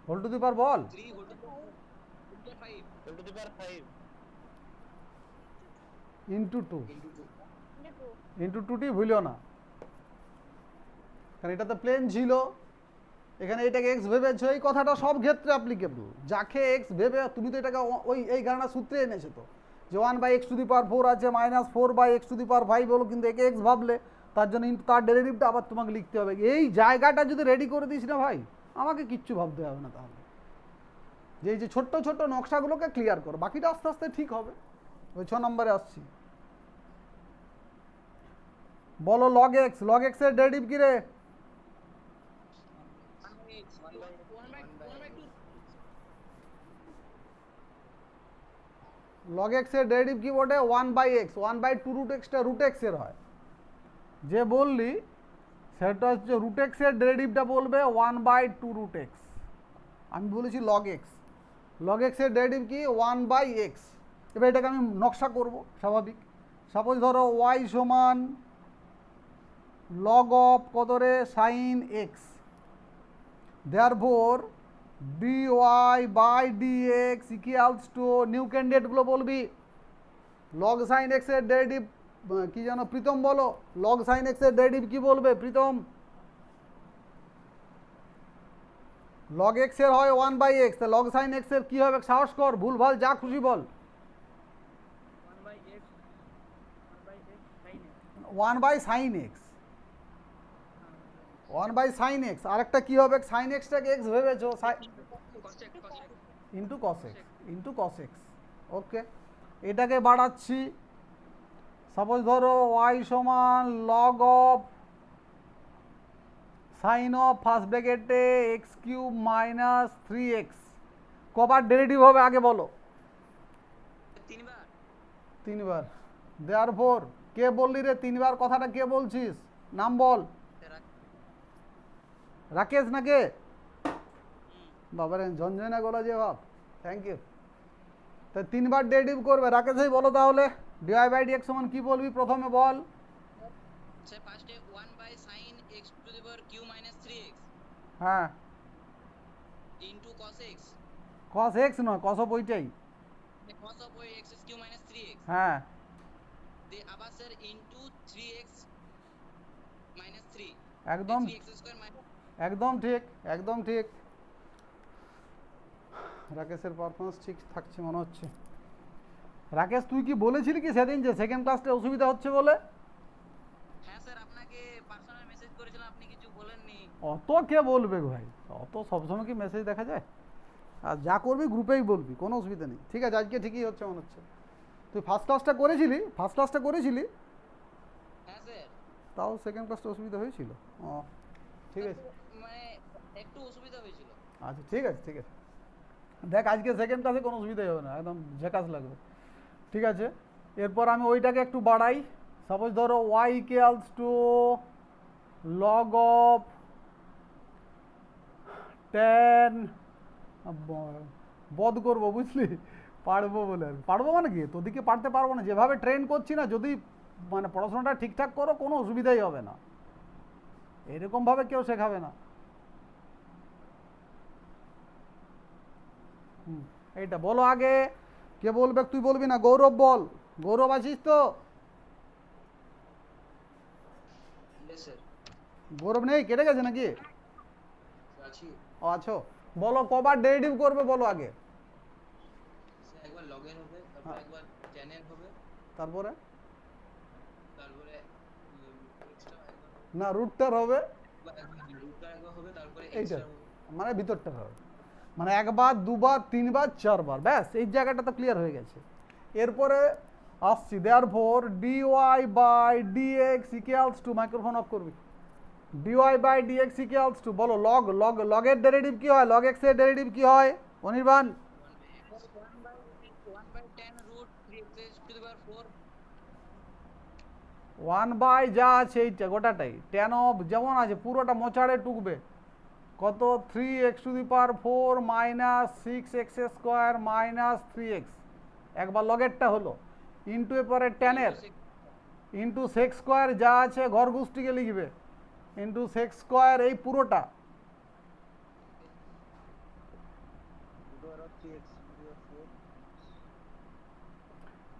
হোল টু দি পাওয়ার বল 5 ইন্টু 2 ভুলিও না, কারণ এটা তো প্লেন ছিল, এখানে এটাকে এক্স ভেবেছো, এই কথাটা সব ক্ষেত্রে অ্যাপ্লিকেবল। যাকে এক্স ভেবে তুমি তো এটাকে ওই এই গাণনা সূত্রে এনেছো তো, যে 1/x⁴ আছে -4/x⁵ হলো, কিন্তু একে এক্স ভাবলে তার জন্য তার ডেরিভেটিভটা আবার তোমাকে লিখতে হবে। এই জায়গাটা যদি রেডি করে দিস না ভাই, আমাকে কিচ্ছু ভাবতে হবে না। তাহলে যে এই যে ছোট্ট ছোট্ট নকশাগুলোকে ক্লিয়ার করো, বাকিটা আস্তে আস্তে ঠিক হবে। ওই 6 নম্বরে আসছি, বলো log x এর ডেরিভেটিভ কি রে log x এর ডেরিভেটিভ কি বটে 1/x 1/2√x টা √x এর হয়, যে বললি সেটা হচ্ছে √x এর ডেরিভেটিভটা বলবে 1/2√x। আমি বলেছি log x এর ডেরিভেটিভ কি 1/x। এবার এটাকে আমি নকশা করব স্বাভাবিক। সাপোজ ধরো y সমান log অফ কত রে sin x, therefore dy/dx equals to new ক্যান্ডিডেটগুলো বলবি log sin x এর ডেরিভেটিভ কি জানো প্রীতম বলো, log sin x এর ডেরিভেটিভ কি বলবে প্রীতম? log x এর হয় 1/x, তা log sin x এর কি হবে সাহস কর, ভুলভাল যা খুশি বল। 1/sin x 1/sin x, আরেকটা কি হবে sin x টাকে x ভেবেছো ইন্টু cos x। ওকে, এটাকে বাড়াচ্ছি, সাপোজ ধরো y সমান log of sine of first ব্র্যাকেটে x³ - 3x, কবার ডেরিভেটিভ হবে আগে বলো? 3 বার। দেয়ারফর কে বললি রে 3 বার কথাটা, কে বলছিস নাম বল? রাকেশ না কে? বাবারে ঝনঝনা গলা যে বাপ, থ্যাংক ইউ। তা 3 বার ডেরিভেটিভ করবে, রাকেশ ভাই বলো তাহলে dy/dx সমান কি বলবি প্রথমে বল? স্যার ফার্স্টে 1/sin x³ - 3x হ্যাঁ into cos x, cos x নয় cos অফ ওইটাই, cos of x³ - 3x, হ্যাঁ দে আবার স্যার ইনটু 3x - 3 একদম 3x স্কয়ার মাইনাস একদম ঠিক, একদম ঠিক। রাকেশের পারফরমেন্স ঠিক থাকছে মনে হচ্ছে। রাকেশ, তুই কি বলেছিলি কি সেদিন যে সেকেন্ড ক্লাসটা অসুবিধা হচ্ছে বলে? হ্যাঁ স্যার, আপনাকে পার্সোনাল মেসেজ করেছিলাম, আপনি কিছু বলেননি। অত কে বলবে ভাই, অত সবসময় কি মেসেজ দেখা যায়? আর যা করবি গ্রুপেই বলবি, কোনো অসুবিধা নেই। ঠিক আছে, আজকে ঠিকই হচ্ছে মনে হচ্ছে। তুই ফার্স্ট ক্লাসটা করেছিলি? হ্যাঁ স্যার, তাও সেকেন্ড ক্লাসটা অসুবিধা হয়েছিল? ও ঠিক আছে, মানে একটু অসুবিধা হয়েছিল। আচ্ছা ঠিক আছে, ঠিক আছে। দেখ, আজকে সেকেন্ড ক্লাসে কোনো অসুবিধাই হবে না, একদম ঝাকাস লাগবে। ঠিক আছে, এরপর আমি ওইটাকে একটু বাড়াই। সাপোজ ধরো y equals two log of 10, বধ করবো বুঝলি, পারবো বলে। আর পারবো মানে কি, তোদিকে পারতে পারবো না, যেভাবে ট্রেন করছি না, যদি মানে পড়াশোনাটা ঠিকঠাক করো কোনো অসুবিধাই হবে না, এরকমভাবে কেউ শেখাবে না। এইটা বলো আগে, কে বলবে? তুই বলবি না? গৌরব বল। গৌরব আছিস তো? স্যার গৌরব নেই, কেটে গেছে নাকি? আছি ও আছো, বলো কবার ডেরিভেটিভ করবে বলো আগে। স্যার। একবার লগেন হবে, তারপর একবার ট্যানেন হবে, তারপরে তারপরে এক্সট্রা একবার হবে, না, রুটটার হবে, একবার রুটটা একবার হবে, তারপরে এইটা এক্সট্রা হবে। মানে ভিতরটার হবে, মানে একবার, দুবার, তিনবার, চারবার, ব্যাস এই জায়গাটা তো ক্লিয়ার হয়ে গেছে। এরপরে আসছি, therefore dy by dx equals to, microphone off করবি, dy by dx equals to, বলো লগ লগ লগের ডেরিভেটিভ কি হয়, লগ এক্স এর ডেরিভেটিভ কি হয় Anirban? 1/10 root 3x to the power 4। 1 by যা আছে এইটা গোটাটাই, টেন অফ যেমন আছে পুরোটা মোচাড়ে টুকবে, কত 3x⁴ minus 6x² minus 3x, একবার লগেরটা হলো, ইন্টু এরপরে টেনের, ইন্টু সেক্স স্কোয়ার যা আছে ঘর গোষ্ঠীকে লিখবে, ইন্টু সেক্স স্কোয়ার এই পুরোটা,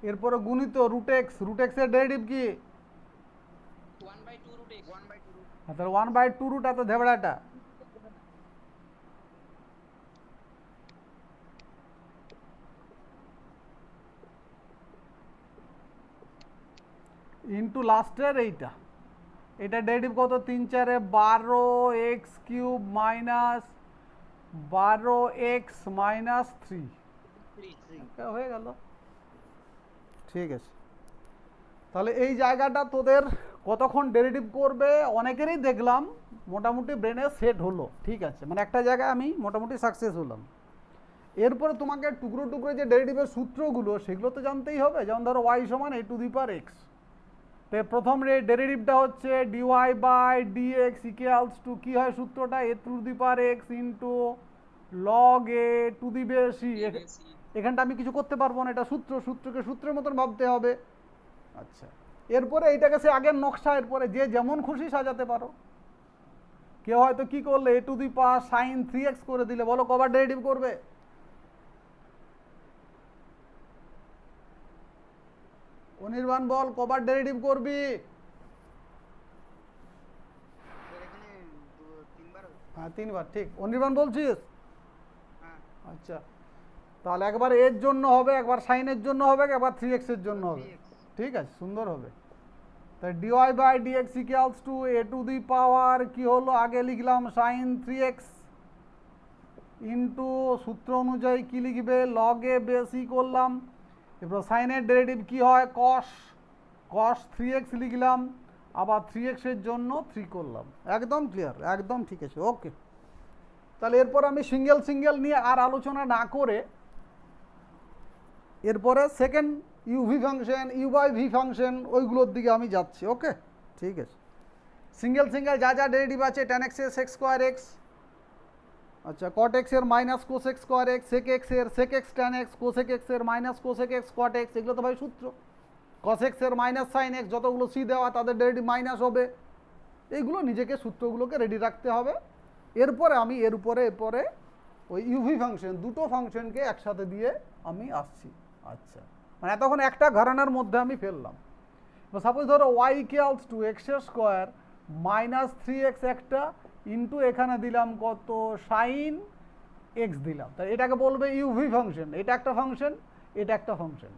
এরপরে গুণিত রুট এক্স এর ডেরিভেটিভ কি? 1/2 root x। তাহলে 1/2 রুট এত ধেবড়াটা, ইন্টু লাস্টের এইটা, এটা ডেরিভেটিভ কত? 3 4 12x³ মাইনাস 12x মাইনাস 3, হয়ে গেল। ঠিক আছে, তাহলে এই জায়গাটা তোদের কতক্ষণ ডেরিভেটিভ করবে অনেকেরই দেখলাম মোটামুটি ব্রেনে সেট হলো। ঠিক আছে, মানে একটা জায়গায় আমি মোটামুটি সাকসেস হলাম। এরপরে তোমাকে টুকরো টুকরো যে ডেরিভেটিভের সূত্রগুলো সেগুলো তো জানতেই হবে। যেমন ধরো y সমান a⁴x, তো প্রথম ডেরিভেটিভটা হচ্ছে dy by dx equals to, কী হয় সূত্রটা? a⁴x into log a to the base, এখানটা আমি কিছু করতে পারবো না, এটা সূত্রকে সূত্রের মতন ভাবতে হবে। আচ্ছা, এরপরে এইটাকে সে আগের নকশা, এরপরে যে যেমন খুশি সাজাতে পারো। কেউ হয়তো কি করলে a⁴sin 3x করে দিলে, বলো কবার ডেরিভেটিভ করবে? অনির্বাণ বল, কবার ডেরিভেটিভ করবি? তিনবার হবে। হ্যাঁ 3বার, ঠিক। অনির্বাণ বলছিস? হ্যাঁ, আচ্ছা, তাহলে একবার এর জন্য হবে, একবার সাইনের জন্য হবে, একবার 3x এর জন্য হবে। 3x ঠিক আছে, সুন্দর হবে। তাই dy by dx equals to a⁴ কি হলো, আগে লিখলাম সাইন 3x ইন্টু সূত্র অনুযায়ী কি লিখবে, লগ এ বেশি করলাম, এরপর সাইনের ডেরিভেটিভ কি হয়, কস 3x লিখলাম, আবার 3x এর জন্য 3 করলাম। একদম ক্লিয়ার, একদম ঠিক আছে, ওকে। তাহলে এরপর আমি সিঙ্গেল নিয়ে আর আলোচনা না করে এরপরে সেকেন্ড ইউভি ফাংশন, ইউ/ভি ফাংশন, ওইগুলোর দিকে আমি যাচ্ছি। ওকে, ঠিক আছে। সিঙ্গেল যা যা ডেরিভেটিভ আছে, tan x এর sec²x, আচ্ছা cot x এর মাইনাস cosec²x, sec x এর sec x tan x, cosec x এর minus cosec x cot x, এগুলো তো ভাই সূত্র। cos x এর মাইনাস sin x, যতগুলো সি দেওয়া তাদের ডেরিভেটিভ মাইনাস হবে। এইগুলো নিজেকে সূত্রগুলোকে রেডি রাখতে হবে। এরপরে আমি এরপরে ওই ইউভি ফাংশন, দুটো ফাংশনকে একসাথে দিয়ে আমি আসছি। আচ্ছা, মানে এতক্ষণ একটা ঘরানার মধ্যে আমি ফেললাম। সাপোজ ধরো y equals two x² -3x একটা ইন্টু এখানে দিলাম কত সাইন এক্স দিলাম, তাই এটাকে বলবে ইউভি ফাংশন। এটা একটা ফাংশন, এটা একটা ফাংশন।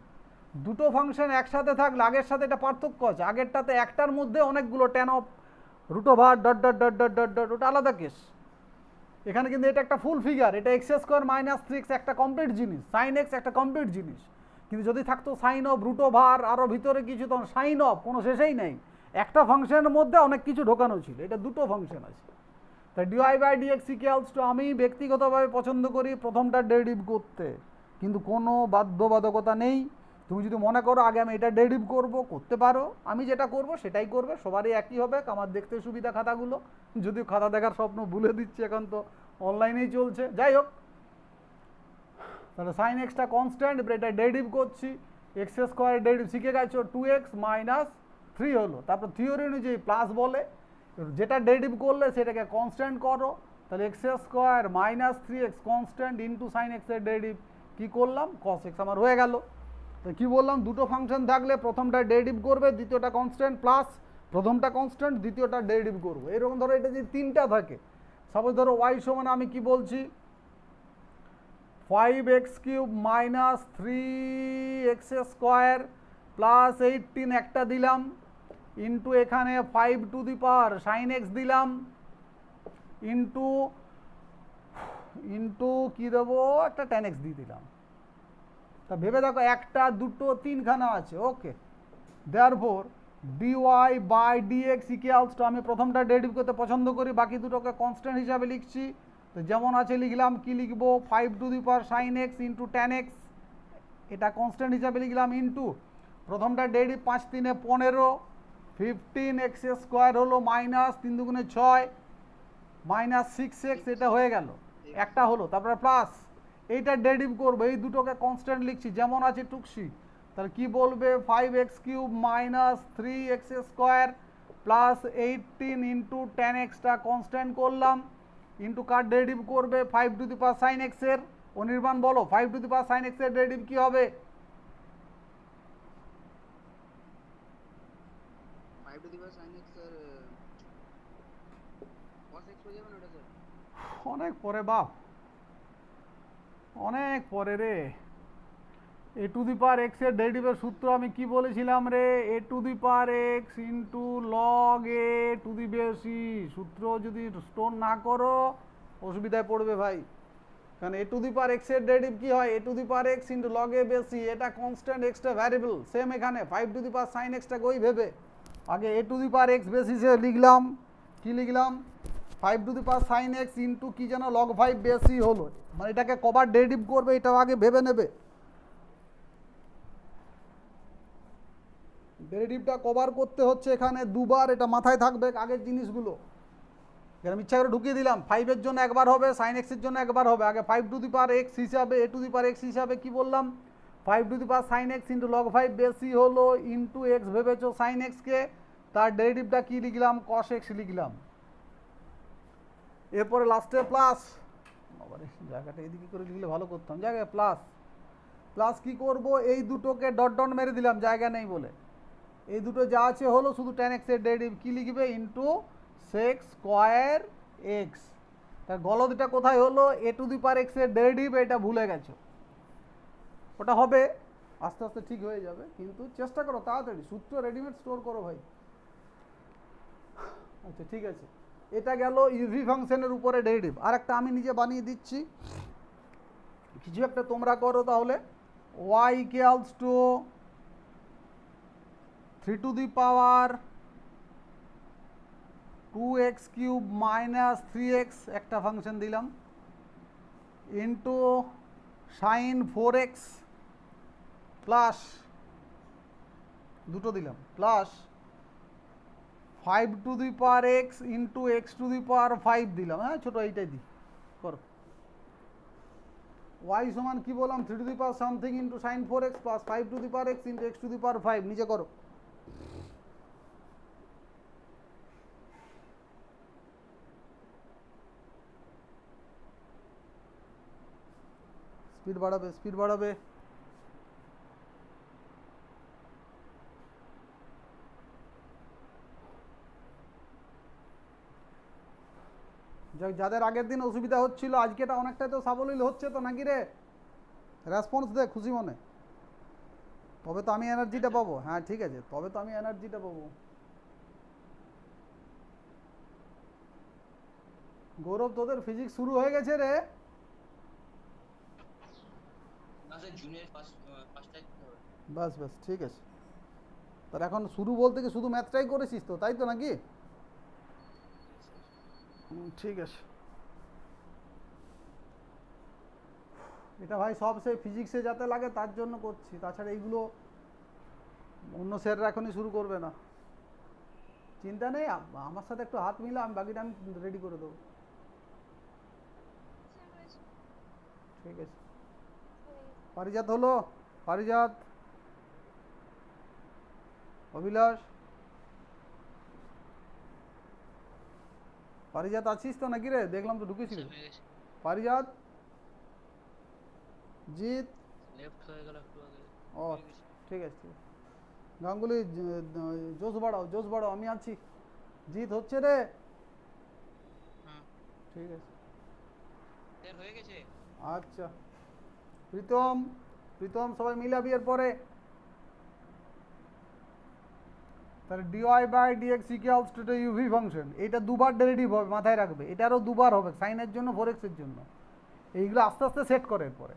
দুটো ফাংশন একসাথে থাকলে আগের সাথে এটা পার্থক্য আছে, আগেরটাতে একটার মধ্যে অনেকগুলো tan of root over dot dot dot dot dot dot, ওটা আলাদা কেস। এখানে কিন্তু এটা একটা ফুল ফিগার, এটা এক্স স্কোয়ার -3x একটা কমপ্লিট জিনিস, সাইন এক্স একটা কমপ্লিট জিনিস। কিন্তু যদি থাকতো সাইন অফ রুট ওভার আরও ভিতরে কিছু, তখন সাইন অফ কোনো শেষেই নেই। একটা ফাংশনের মধ্যে অনেক কিছু ঢোকানো ছিল, এটা দুটো ফাংশন আছে। তাই dy by dx equals to, আমি ব্যক্তিগতভাবে পছন্দ করি প্রথমটা ডেরিভ করতে, কিন্তু কোনো বাধ্যবাধকতা নেই। তুমি যদি মনে করো আগে আমি এটা ডেরিভ করব, করতে পারো। আমি যেটা করব সেটাই করবে, সবারই একই হবে, আমার দেখতে সুবিধা খাতাগুলো। যদিও খাতা দেখার স্বপ্ন ভুলে দিচ্ছি, এখন তো অনলাইনেই চলছে। যাই হোক, তাহলে সাইন এক্সটা কনস্ট্যান্ট, এটা ডেরিভ করছি। এক্স স্কোয়ার ডেরিভ শিখে গেছো, 2x - 3 হলো। তারপর থিওরি অনুযায়ী প্লাস বলে, যেটা ডেরিভ করলে সেটাকে কনস্ট্যান্ট করো। তাহলে x square -3x constant into sign এক্সের ডেরিভ কী করলাম, কস এক্স আমার হয়ে গেল। তো কী বললাম, দুটো ফাংশন থাকলে প্রথমটা ডেরিভ করবে, দ্বিতীয়টা কনস্ট্যান্ট, প্লাস প্রথমটা কনস্ট্যান্ট, দ্বিতীয়টা ডেরিভ করবো। এরকম ধরো এটা যদি তিনটা থাকে, সাপোজ ধরো ওয়াই সমান আমি কি বলছি 5x³ - 3x স্কোয়ার প্লাস 18 একটা দিলাম, ইন্টু এখানে 5 to the power sine x দিলাম, ইন্টু ইন্টু কী দেবো, একটা tan x দিয়ে দিলাম। তা ভেবে দেখো, একটা দুটো তিনখানা আছে, okay. Therefore dy by dx equals to, আমি প্রথমটা ডেরিভ করতে পছন্দ করি, বাকি দুটোকে কনস্ট্যান্ট হিসাবে লিখছি। তো যেমন আছে লিখলাম, কি লিখবো 5 to the power sine x into tan x, এটা কনস্ট্যান্ট হিসাবে লিখলাম, ইন্টু প্রথমটা ডেরিভ 5 × 3 = 15, 15x স্কোয়ার হলো -3 × 2 = 6 -6x, এটা হয়ে গেল একটা হলো। তারপরে প্লাস এইটা ডেরিভ করবো, এই দুটোকে কনস্ট্যান্ট লিখছি, যেমন আছে টুকসি। তাহলে কি বলবে 5x³ - 3x square plus 18 into tan xটা কনস্ট্যান্ট করলাম, ইন্টু কার ডেরিভ করবে 5 টু দি পাওয়ার সাইন এক্সের। অনির্বাণ বলো 5 টু দি পাওয়ার সাইন এক্সের ডেরিভ কী হবে? 5 to the power sin x sir cos x হয়ে যাবে না ওটা স্যার? অনেক পরে বাপ, অনেক পরে রে। A to the power x এর ডেরিভের সূত্র আমি কি বলেছিলাম রে, a to the power x into log a to the base. সূত্র যদি স্টোর না করো অসুবিধায় পড়বে ভাই, কারণ a to the power x এর ডেরিভ কি হয়, a to the power x into log a base, এটা কনস্ট্যান্ট, এক্সটা ভ্যারিয়েবল। সেম এখানে 5 টু দি পাওয়ার সাইন এক্সটাকে ওই ভেবে আগে a to the power x বেসিসে লিখলাম, কি লিখলাম 5 to the power sine x into কি যেন লগ 5 বেশি হলো, মানে এটাকে কবার ডেরিভ করবে এটাও আগে ভেবে নেবে। ডেরিভটা কভার করতে হচ্ছে এখানে দুবার, এটা মাথায় থাকবে আগের জিনিসগুলো। এখানে ইচ্ছা করে ঢুকিয়ে দিলাম, 5 এর জন্য একবার হবে, সাইন এক্সের জন্য একবার হবে। আগে 5 টু দি পাওয়ার এক্স হিসাবে, এ টু দি পাওয়ার এক্স হিসাবে কি বললাম 5 to the power sine x into log 5 বেশি হলো, ইন্টু এক্স ভেবেছো সাইন এক্সকে, তার ডেরিভটা কি লিখলাম কস এক্স লিখলাম। এরপরে লাস্টে প্লাস, আবার জায়গাটা এদিকে করে লিখলে ভালো করতাম, জায়গায় প্লাস। প্লাস কি করব, এই দুটোকে ডট ডট মেরে দিলাম জায়গা নেই বলে, এই দুটো যা আছে হলো, শুধু tan x এর ডেরিভ কি লিখবে ইন্টু সেক স্কোয়ার এক্স। তার গলদটা কোথায় হলো, এ টু দি পাওয়ার এক্স এর ডেরিভ, এটা ভুলে গেছো। ওটা হবে আস্তে আস্তে ঠিক হয়ে যাবে, কিন্তু চেষ্টা করো তাড়াতাড়ি, সূত্র রেডিমেড স্টোর করো ভাই। আচ্ছা ঠিক আছে, এটা গেল ইউভি ফাংশনের উপরে ডেরিভ। আর একটা আমি নিজে বানিয়ে দিচ্ছি, কিছু একটা তোমরা করো তাহলে। y equals to 3 to the power 2x³ - 3x একটা ফাংশন দিলাম, ইন্টু সাইন 4x প্লাস দুটো দিলাম, plus 5 to the power x into x to the power 5 দিলাম। হ্যাঁ ছোটো এইটাই দিই, করো। y সমান কি বললাম 3 to the power something into sine 4x plus 5 to the power x into x to the power 5, নিচে করো। স্পিড বাড়াবে, স্পিড বাড়াবে। যাদের আগের দিন অসুবিধা হচ্ছিল আজকে এটা অনেকটাই তো সাবলীল হচ্ছে তো নাকি রে? রেসপন্স দে খুশি মনে, তবে তো আমি এনার্জিটা পাবো। হ্যাঁ ঠিক আছে, তবে তো আমি এনার্জিটা পাবো। গৌরব তোদের ফিজিক্স শুরু হয়ে গেছে রে? না স্যার জুনিয়র ফার্স্ট টাইম হবে। বাস বাস ঠিক আছে। তার এখন শুরু বলতে কি শুধু ম্যাথটাই করেছিস তো, তাই তো নাকি? ঠিক আছে। এটা ভাই সব সে ফিজিক্সে যাতে লাগে তার জন্য করছি, তাছাড়া এইগুলো অন্য স্যাররা এখনই শুরু করবে না। চিন্তা নেই, আমার সাথে একটু হাত মিলা, আমি বাকিটা আমি রেডি করে দেবো। ঠিক আছে। পারিজাত হলো? পারিজাত, অভিলাষ, পারিজাত আছিস তো নাকি রে? দেখলাম তো ঢুকেছিল। পারিজাত, জিৎ, লেফট হয়ে গেল একটু আগে। ও ঠিক আছে ঠিক আছে। গাঙ্গুলি জোশ বাড়াও জোশ বাড়াও, আমি আছি। জিৎ হচ্ছে রে? হ্যাঁ ঠিক আছে স্যার হয়ে গেছে। আচ্ছা। প্রীতম, প্রীতম সবাই মিলাবি এরপরে। তাহলে dy by dx equals to the u v function, এটা দুবার ডেরিভেটিভ হবে, মাথায় রাখবে। এটারও দুবার হবে, সাইনের জন্য 4x এর জন্য। এইগুলো আস্তে আস্তে সেট করে এরপরে।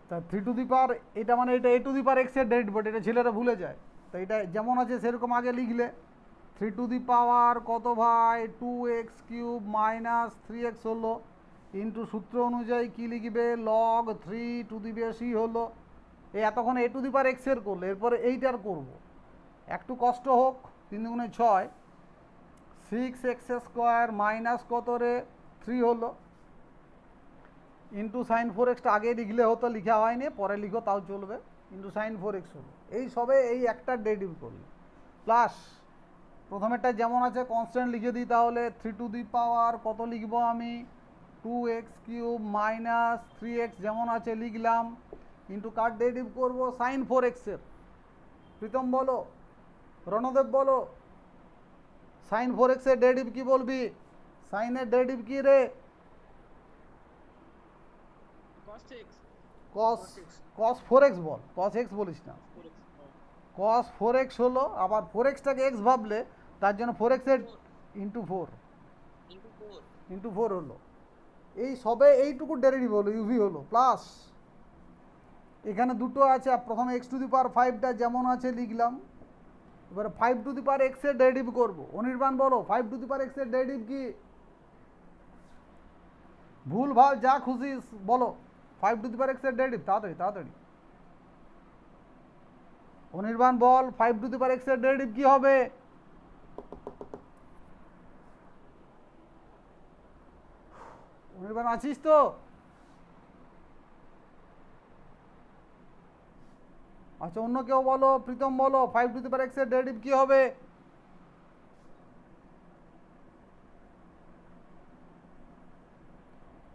তা 3 টু দি পাওয়ার, এটা মানে এটা a to the power x এর ডেরিভেটিভ, এটা ছেলেরা ভুলে যায়। তো এটা যেমন আছে সেরকম আগে লিখলে 3 টু দি পাওয়ার কত ভাই 2x কিউব মাইনাস 3x হলো, ইন্টু সূত্র অনুযায়ী কী লিখবে লগ 3 টু দি বেশি হলো। এই এতক্ষণ a to the power x এর করলে, এরপরে এইটার করবো। একটু কষ্ট হোক, 3 দুগুণে 6, 6x স্কোয়ার মাইনাস কত রে 3 হলো, ইন্টু সাইন 4xটা আগে লিখলে হতো, লিখা হয়নি, পরে লিখো তাও চলবে। ইন্টু সাইন 4x হলো। এই সবে এই একটা ডেরিভেটিভ করলে, প্লাস প্রথমেরটা যেমন আছে কনস্ট্যান্ট লিখে দিই, তাহলে 3 টু দি পাওয়ার কত লিখবো আমি 2x কিউব মাইনাস 3x যেমন আছে লিখলাম, ইন্টু কার ডেরিভেটিভ করবো সাইন 4x এর। প্রীতম বলো, রণদেব বলো, সাইন 4x এর ডেরিভেটিভ কি বলবি? সাইনের ডেরিভেটিভ কি রে? cos 4x বল, cos x বলিস না। cos 4x হলো, আবার 4xটাকে x ভাবলে তার জন্য 4x এর ইন্টু 4 ইন্টু 4 হলো। এই সবে এইটুকু ডেরিভেটিভ হলো, ইউভি হলো, প্লাস এখানে দুটো আছে, প্রথমে x টু দি পাওয়ার 5টা যেমন আছে লিখলাম, এবারে 5 টু দি পাওয়ার x এর ডেরিভেটিভ করবো। অনির্বাণ বলো 5 টু দি পাওয়ার x এর ডেরিভেটিভ কি? ভুল ভাল যা খুশি বলো, 5 টু দি পাওয়ার x এর ডেরিভেটিভ তাড়াতাড়ি তাড়াতাড়ি। অনির্বাণ বল 5 টু দি পাওয়ার x এর ডেরিভেটিভ কি হবে? অনির্বাণ আছিস তো? আচ্ছা অন্য কেউ বলো, প্রীতম বলো 5 টু দি পাওয়ার x এর ডেরিভেটিভ কি হবে?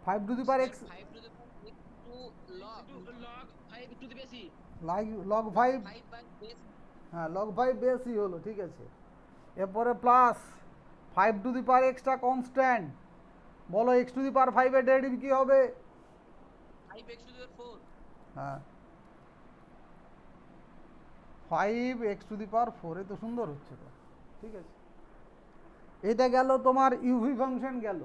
Five two the power x 5 to the power log 5 to the বেশি লগ 5, 5 বাই বেস। হ্যাঁ লগ 5 বেশি হলো, ঠিক আছে। এরপরে plus 5 to the power extra constant, বলো x টু দি পাওয়ার 5 এর ডেরিভেটিভ কি হবে? 5x to the power 4। হ্যাঁ 5x টু দি পাওয়ার 4, এই তো সুন্দর হচ্ছে তো, ঠিক আছে। এটা গেল তোমার ইউভি ফাংশন গেল।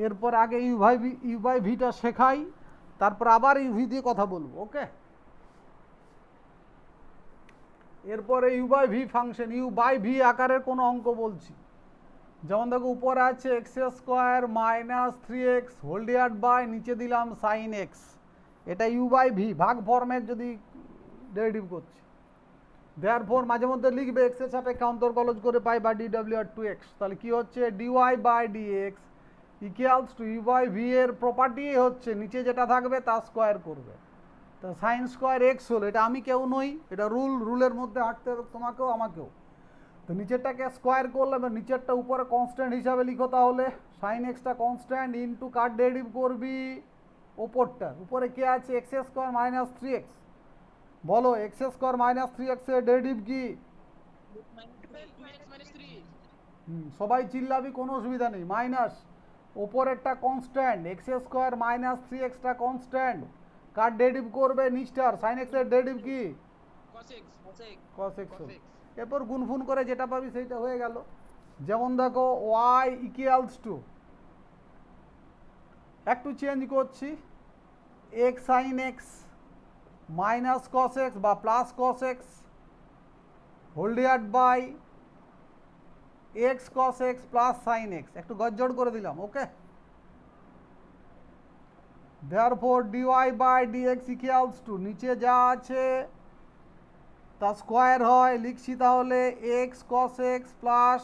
এরপর আগে ইউ বাই ভিটা শেখাই, তারপর আবার ইউভি দিয়ে কথা বলবো, ওকে। এরপরে u by v function, u by v আকারের কোনো অঙ্ক বলছি, যেমন দেখো উপরে আছে x square minus 3x whole divide by নিচে দিলাম সাইন এক্স, এটা ইউ বাই ভি ভাগ ফর্মের যদি ডেরিভেটিভ করছি। দেয়ারফর মাঝে মধ্যে লিখবে এক্স এর সাপেক্ষে অন্তর্কলজ করে পাই বা ডিডব্লিউ আর 2x, তাহলে কি হচ্ছে dy by dx equals to u by v এর প্রপার্টি হচ্ছে নিচে যেটা থাকবে তা স্কোয়ার করবে। তা সাইন স্কোয়ার এক্স হলো, এটা আমি কেউ নই, এটা রুলের মধ্যে হাঁটতে হবে তোমাকেও আমাকেও। তো নিচেরটাকে স্কোয়ার করলাম, এবার নিচেরটা উপরে কনস্ট্যান্ট হিসাবে লিখো, তাহলে সাইন এক্সটা কনস্ট্যান্ট ইন্টু কার ডেরিভেটিভ করবি ওপরটা, উপরে কে আছে এক্স স্কোয়ার মাইনাস 3x, বলো এক্স স্কোয়ার মাইনাস থ্রি এক্সের ডেরিভেটিভ কি? Two x minus three. সবাই চিল্লাবি, কোনো অসুবিধা নেই। মাইনাস ওপরেরটা constant, x square minus three এক্সটা কনস্ট্যান্ট, কার ডেরিভেটিভ করবে? নিচটার। সাইন এক্সের ডেরিভেটিভ কি? cos x cos x. cos x। এরপর গুনফুন করে যেটা পাবি সেইটা হয়ে গেল। যেমন দেখো ওয়াই ইকুয়ালস টু, একটু চেঞ্জ করছি, x sine x minus cos x বা plus cos x whole divide by x cos x plus sine x, একটু গজ্জড় করে দিলাম। Okay, therefore dy by dx equals to, নিচে যা আছে তা স্কোয়ার হয়, লিখছি তাহলে x cos x plus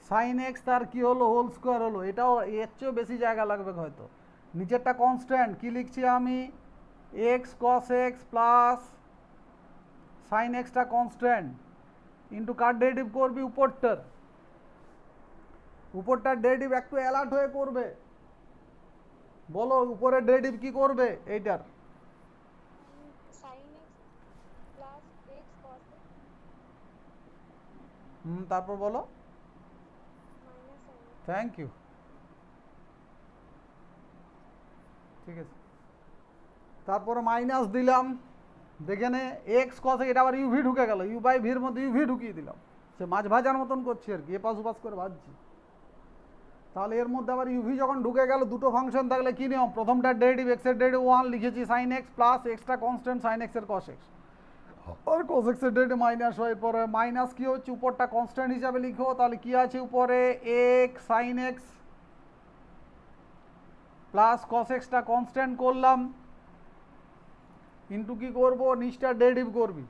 sine x, তার কি হলো? হোল স্কোয়ার হলো। এটাও এর চেয়েও বেশি জায়গা লাগবে হয়তো। নিচেরটা কনস্ট্যান্ট, কি লিখছি আমি? X cos x plus sine এক্সটা কনস্ট্যান্ট ইন্টু কার ডেরিভেটিভ করবি? উপরটার। উপরটার ডেরিভেটিভ একটু অ্যালার্ট হয়ে করবে। বলো উপরের ডেরিভেটিভ কি করবে এইটার? sin x plus x cos x তারপর বলো। minus sin x। Thank you, ঠিক আছে। তারপরে মাইনাস দিলাম, দেখে নে এক্স কস, এটা আবার ইউভি ঢুকে গেল, ইউ বাই ভির মধ্যে ইউভি ঢুকিয়ে দিলাম। সে মাছ ভাজার মতন করছি আর কি, এপাশ ওপাশ করে ভাজছি। তাহলে এর মধ্যে আবার ইউভি যখন ঢুকে গেল, দুটো ফাংশন থাকলে কী নিয়ম? প্রথমটার ডেরিভেটিভ এক্সের ডেরিভেটিভ 1 লিখেছি সাইন এক্স প্লাস এক্সটা কনস্ট্যান্ট সাইন এক্সের কস এক্স, আর কস এক্সের ডেরিভেটিভ মাইনাস হয়। এরপরে মাইনাস কী হচ্ছে? উপরটা কনস্ট্যান্ট হিসাবে লিখো, তাহলে কী আছে উপরে? X sine x plus cos এক্সটা কনস্ট্যান্ট করলাম ইন্টু কী করবো? নিচটার ডেরিভেটিভ করবি।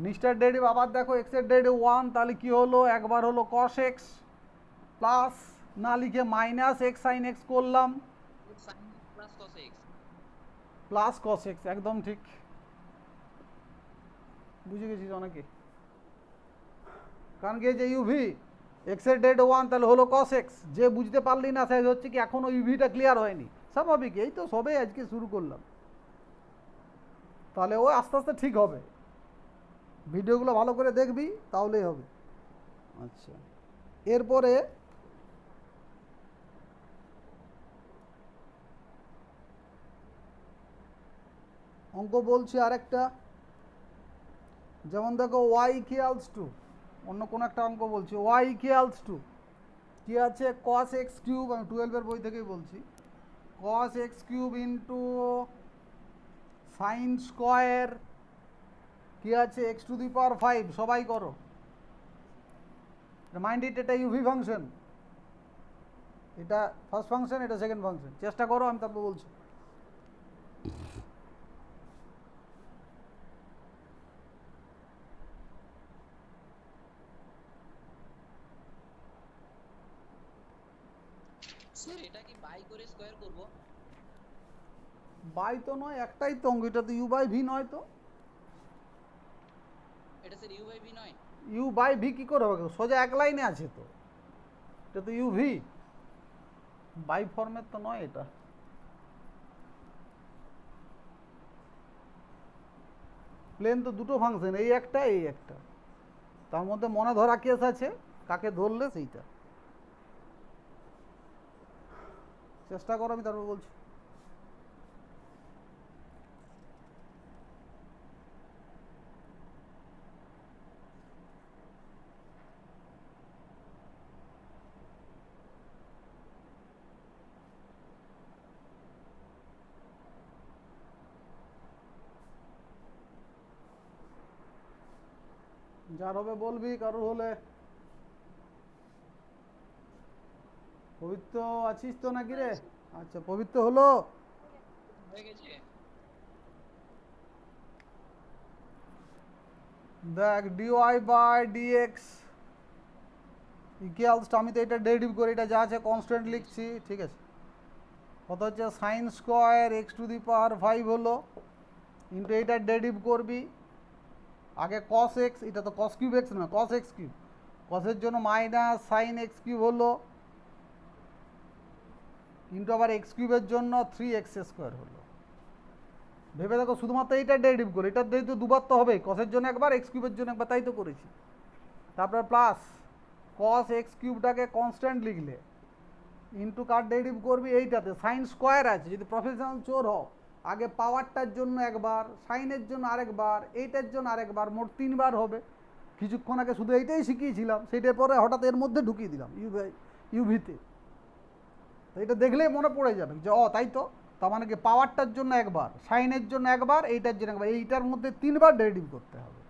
নিচটার ডেরিভেটিভ আবার দেখো এক্সের ডেরিভেটিভ 1, তাহলে কী হলো? একবার হলো কস এক্স প্লাস না লিখে মাইনাস এক্স সাইন এক্স করলাম sin plus cos x। Plus cos x, একদম ঠিক, বুঝে গেছিস অনেকে। কারণ কি এই যে ইউভি এক্সের ডেট 1 তাহলে হলো কস এক্স, যে বুঝতে পারলি না সে হচ্ছে কি এখনও ইউভিটা ক্লিয়ার হয়নি, স্বাভাবিক, এই তো সবে আজকে শুরু করলাম। তাহলে ও আস্তে আস্তে ঠিক হবে, ভিডিওগুলো ভালো করে দেখবি তাহলেই হবে। আচ্ছা, এরপরে অঙ্ক বলছি আরেকটা, যেমন দেখো ওয়াই ইকুয়ালস টু, অন্য কোনো একটা অঙ্ক বলছি, ওয়াই ইকুয়ালস টু কী আছে? কস এক্স কিউব, আমি 12-এর বই থেকেই বলছি, cos x cube into sine square কী আছে? এক্স টু দি পাওয়ার 5, সবাই করো। মাইন্ড ইট, এটা ইউভি ফাংশন, এটা ফার্স্ট ফাংশন, এটা সেকেন্ড ফাংশন। চেষ্টা করো, আমি তারপর বলছি। স্যার এটা কি বাই করে স্কয়ার করব? বাই তো নয়, একটাই তো অঙ্ক, এটা তো ইউ বাই ভি নয় তো। এটা স্যার ইউ বাই ভি নয়? ইউ বাই ভি কী করে হবে? সোজা এক লাইনে আছে তো, এটা তো ইউ ভি, বাই ফর্মের তো নয় এটা। প্লেন তো দুটো ফাংশন, এই একটা এই একটা, তার মধ্যে মনে ধরা কেস আছে, কাকে ধরলে সেইটা। চেষ্টা করো, আমি তারপর বলছি। যার হবে বলবি, কারোর হলে। পবিত্র আছিস তো নাকি রে? আচ্ছা, পবিত্র হলো। হয়ে গেছে। দেখ ডিওয়াই বাই ডিএক্স ইকুয়ালস, আমি তো এটা ডেরিভেটিভ করে এটা যা আছে কনস্ট্যান্ট লিখছি, ঠিক আছে। কত হচ্ছে? Sine square x to the power 5 হলো ইন্টু এইটার ডেরিভেটিভ করবি। আগে কস এক্স, এটা তো কস কিউব এক্স নয়, কস এক্স কিউব, কসের জন্য মাইনাস সাইন এক্স কিউব হলো ইন্টু আবার এক্স কিউবের জন্য 3x স্কোয়ার হলো। ভেবে দেখো শুধুমাত্র এইটা ডেরিভেটিভ করে, এটার যেহেতু দুবার তো হবে, কসের জন্য একবার এক্স কিউবের জন্য একবার, তাই তো করেছি। তারপরে প্লাস কস এক্স কিউবটাকে কনস্ট্যান্ট লিখলে ইন্টু কার ডেরিভ করবি এইটাতে, সাইন স্কোয়ার আছে, যদি প্রফেশনাল চোর হও আগে পাওয়ারটার জন্য একবার, সাইনের জন্য আরেকবার, এইটার জন্য আরেকবার, মোট 3 বার হবে। কিছুক্ষণ আগে শুধু এইটাই শিখিয়েছিলাম, সেইটার পরে হঠাৎ এর মধ্যে ঢুকিয়ে দিলাম ইউভিতে। তো এটা দেখলেই মনে পড়ে যাবে যে তাই তো, তার মানে কি পাওয়ারটার জন্য একবার, সাইনের জন্য একবার, এইটার জন্য একবার, এইটার মধ্যে 3 বার ডেরিভ করতে হবে।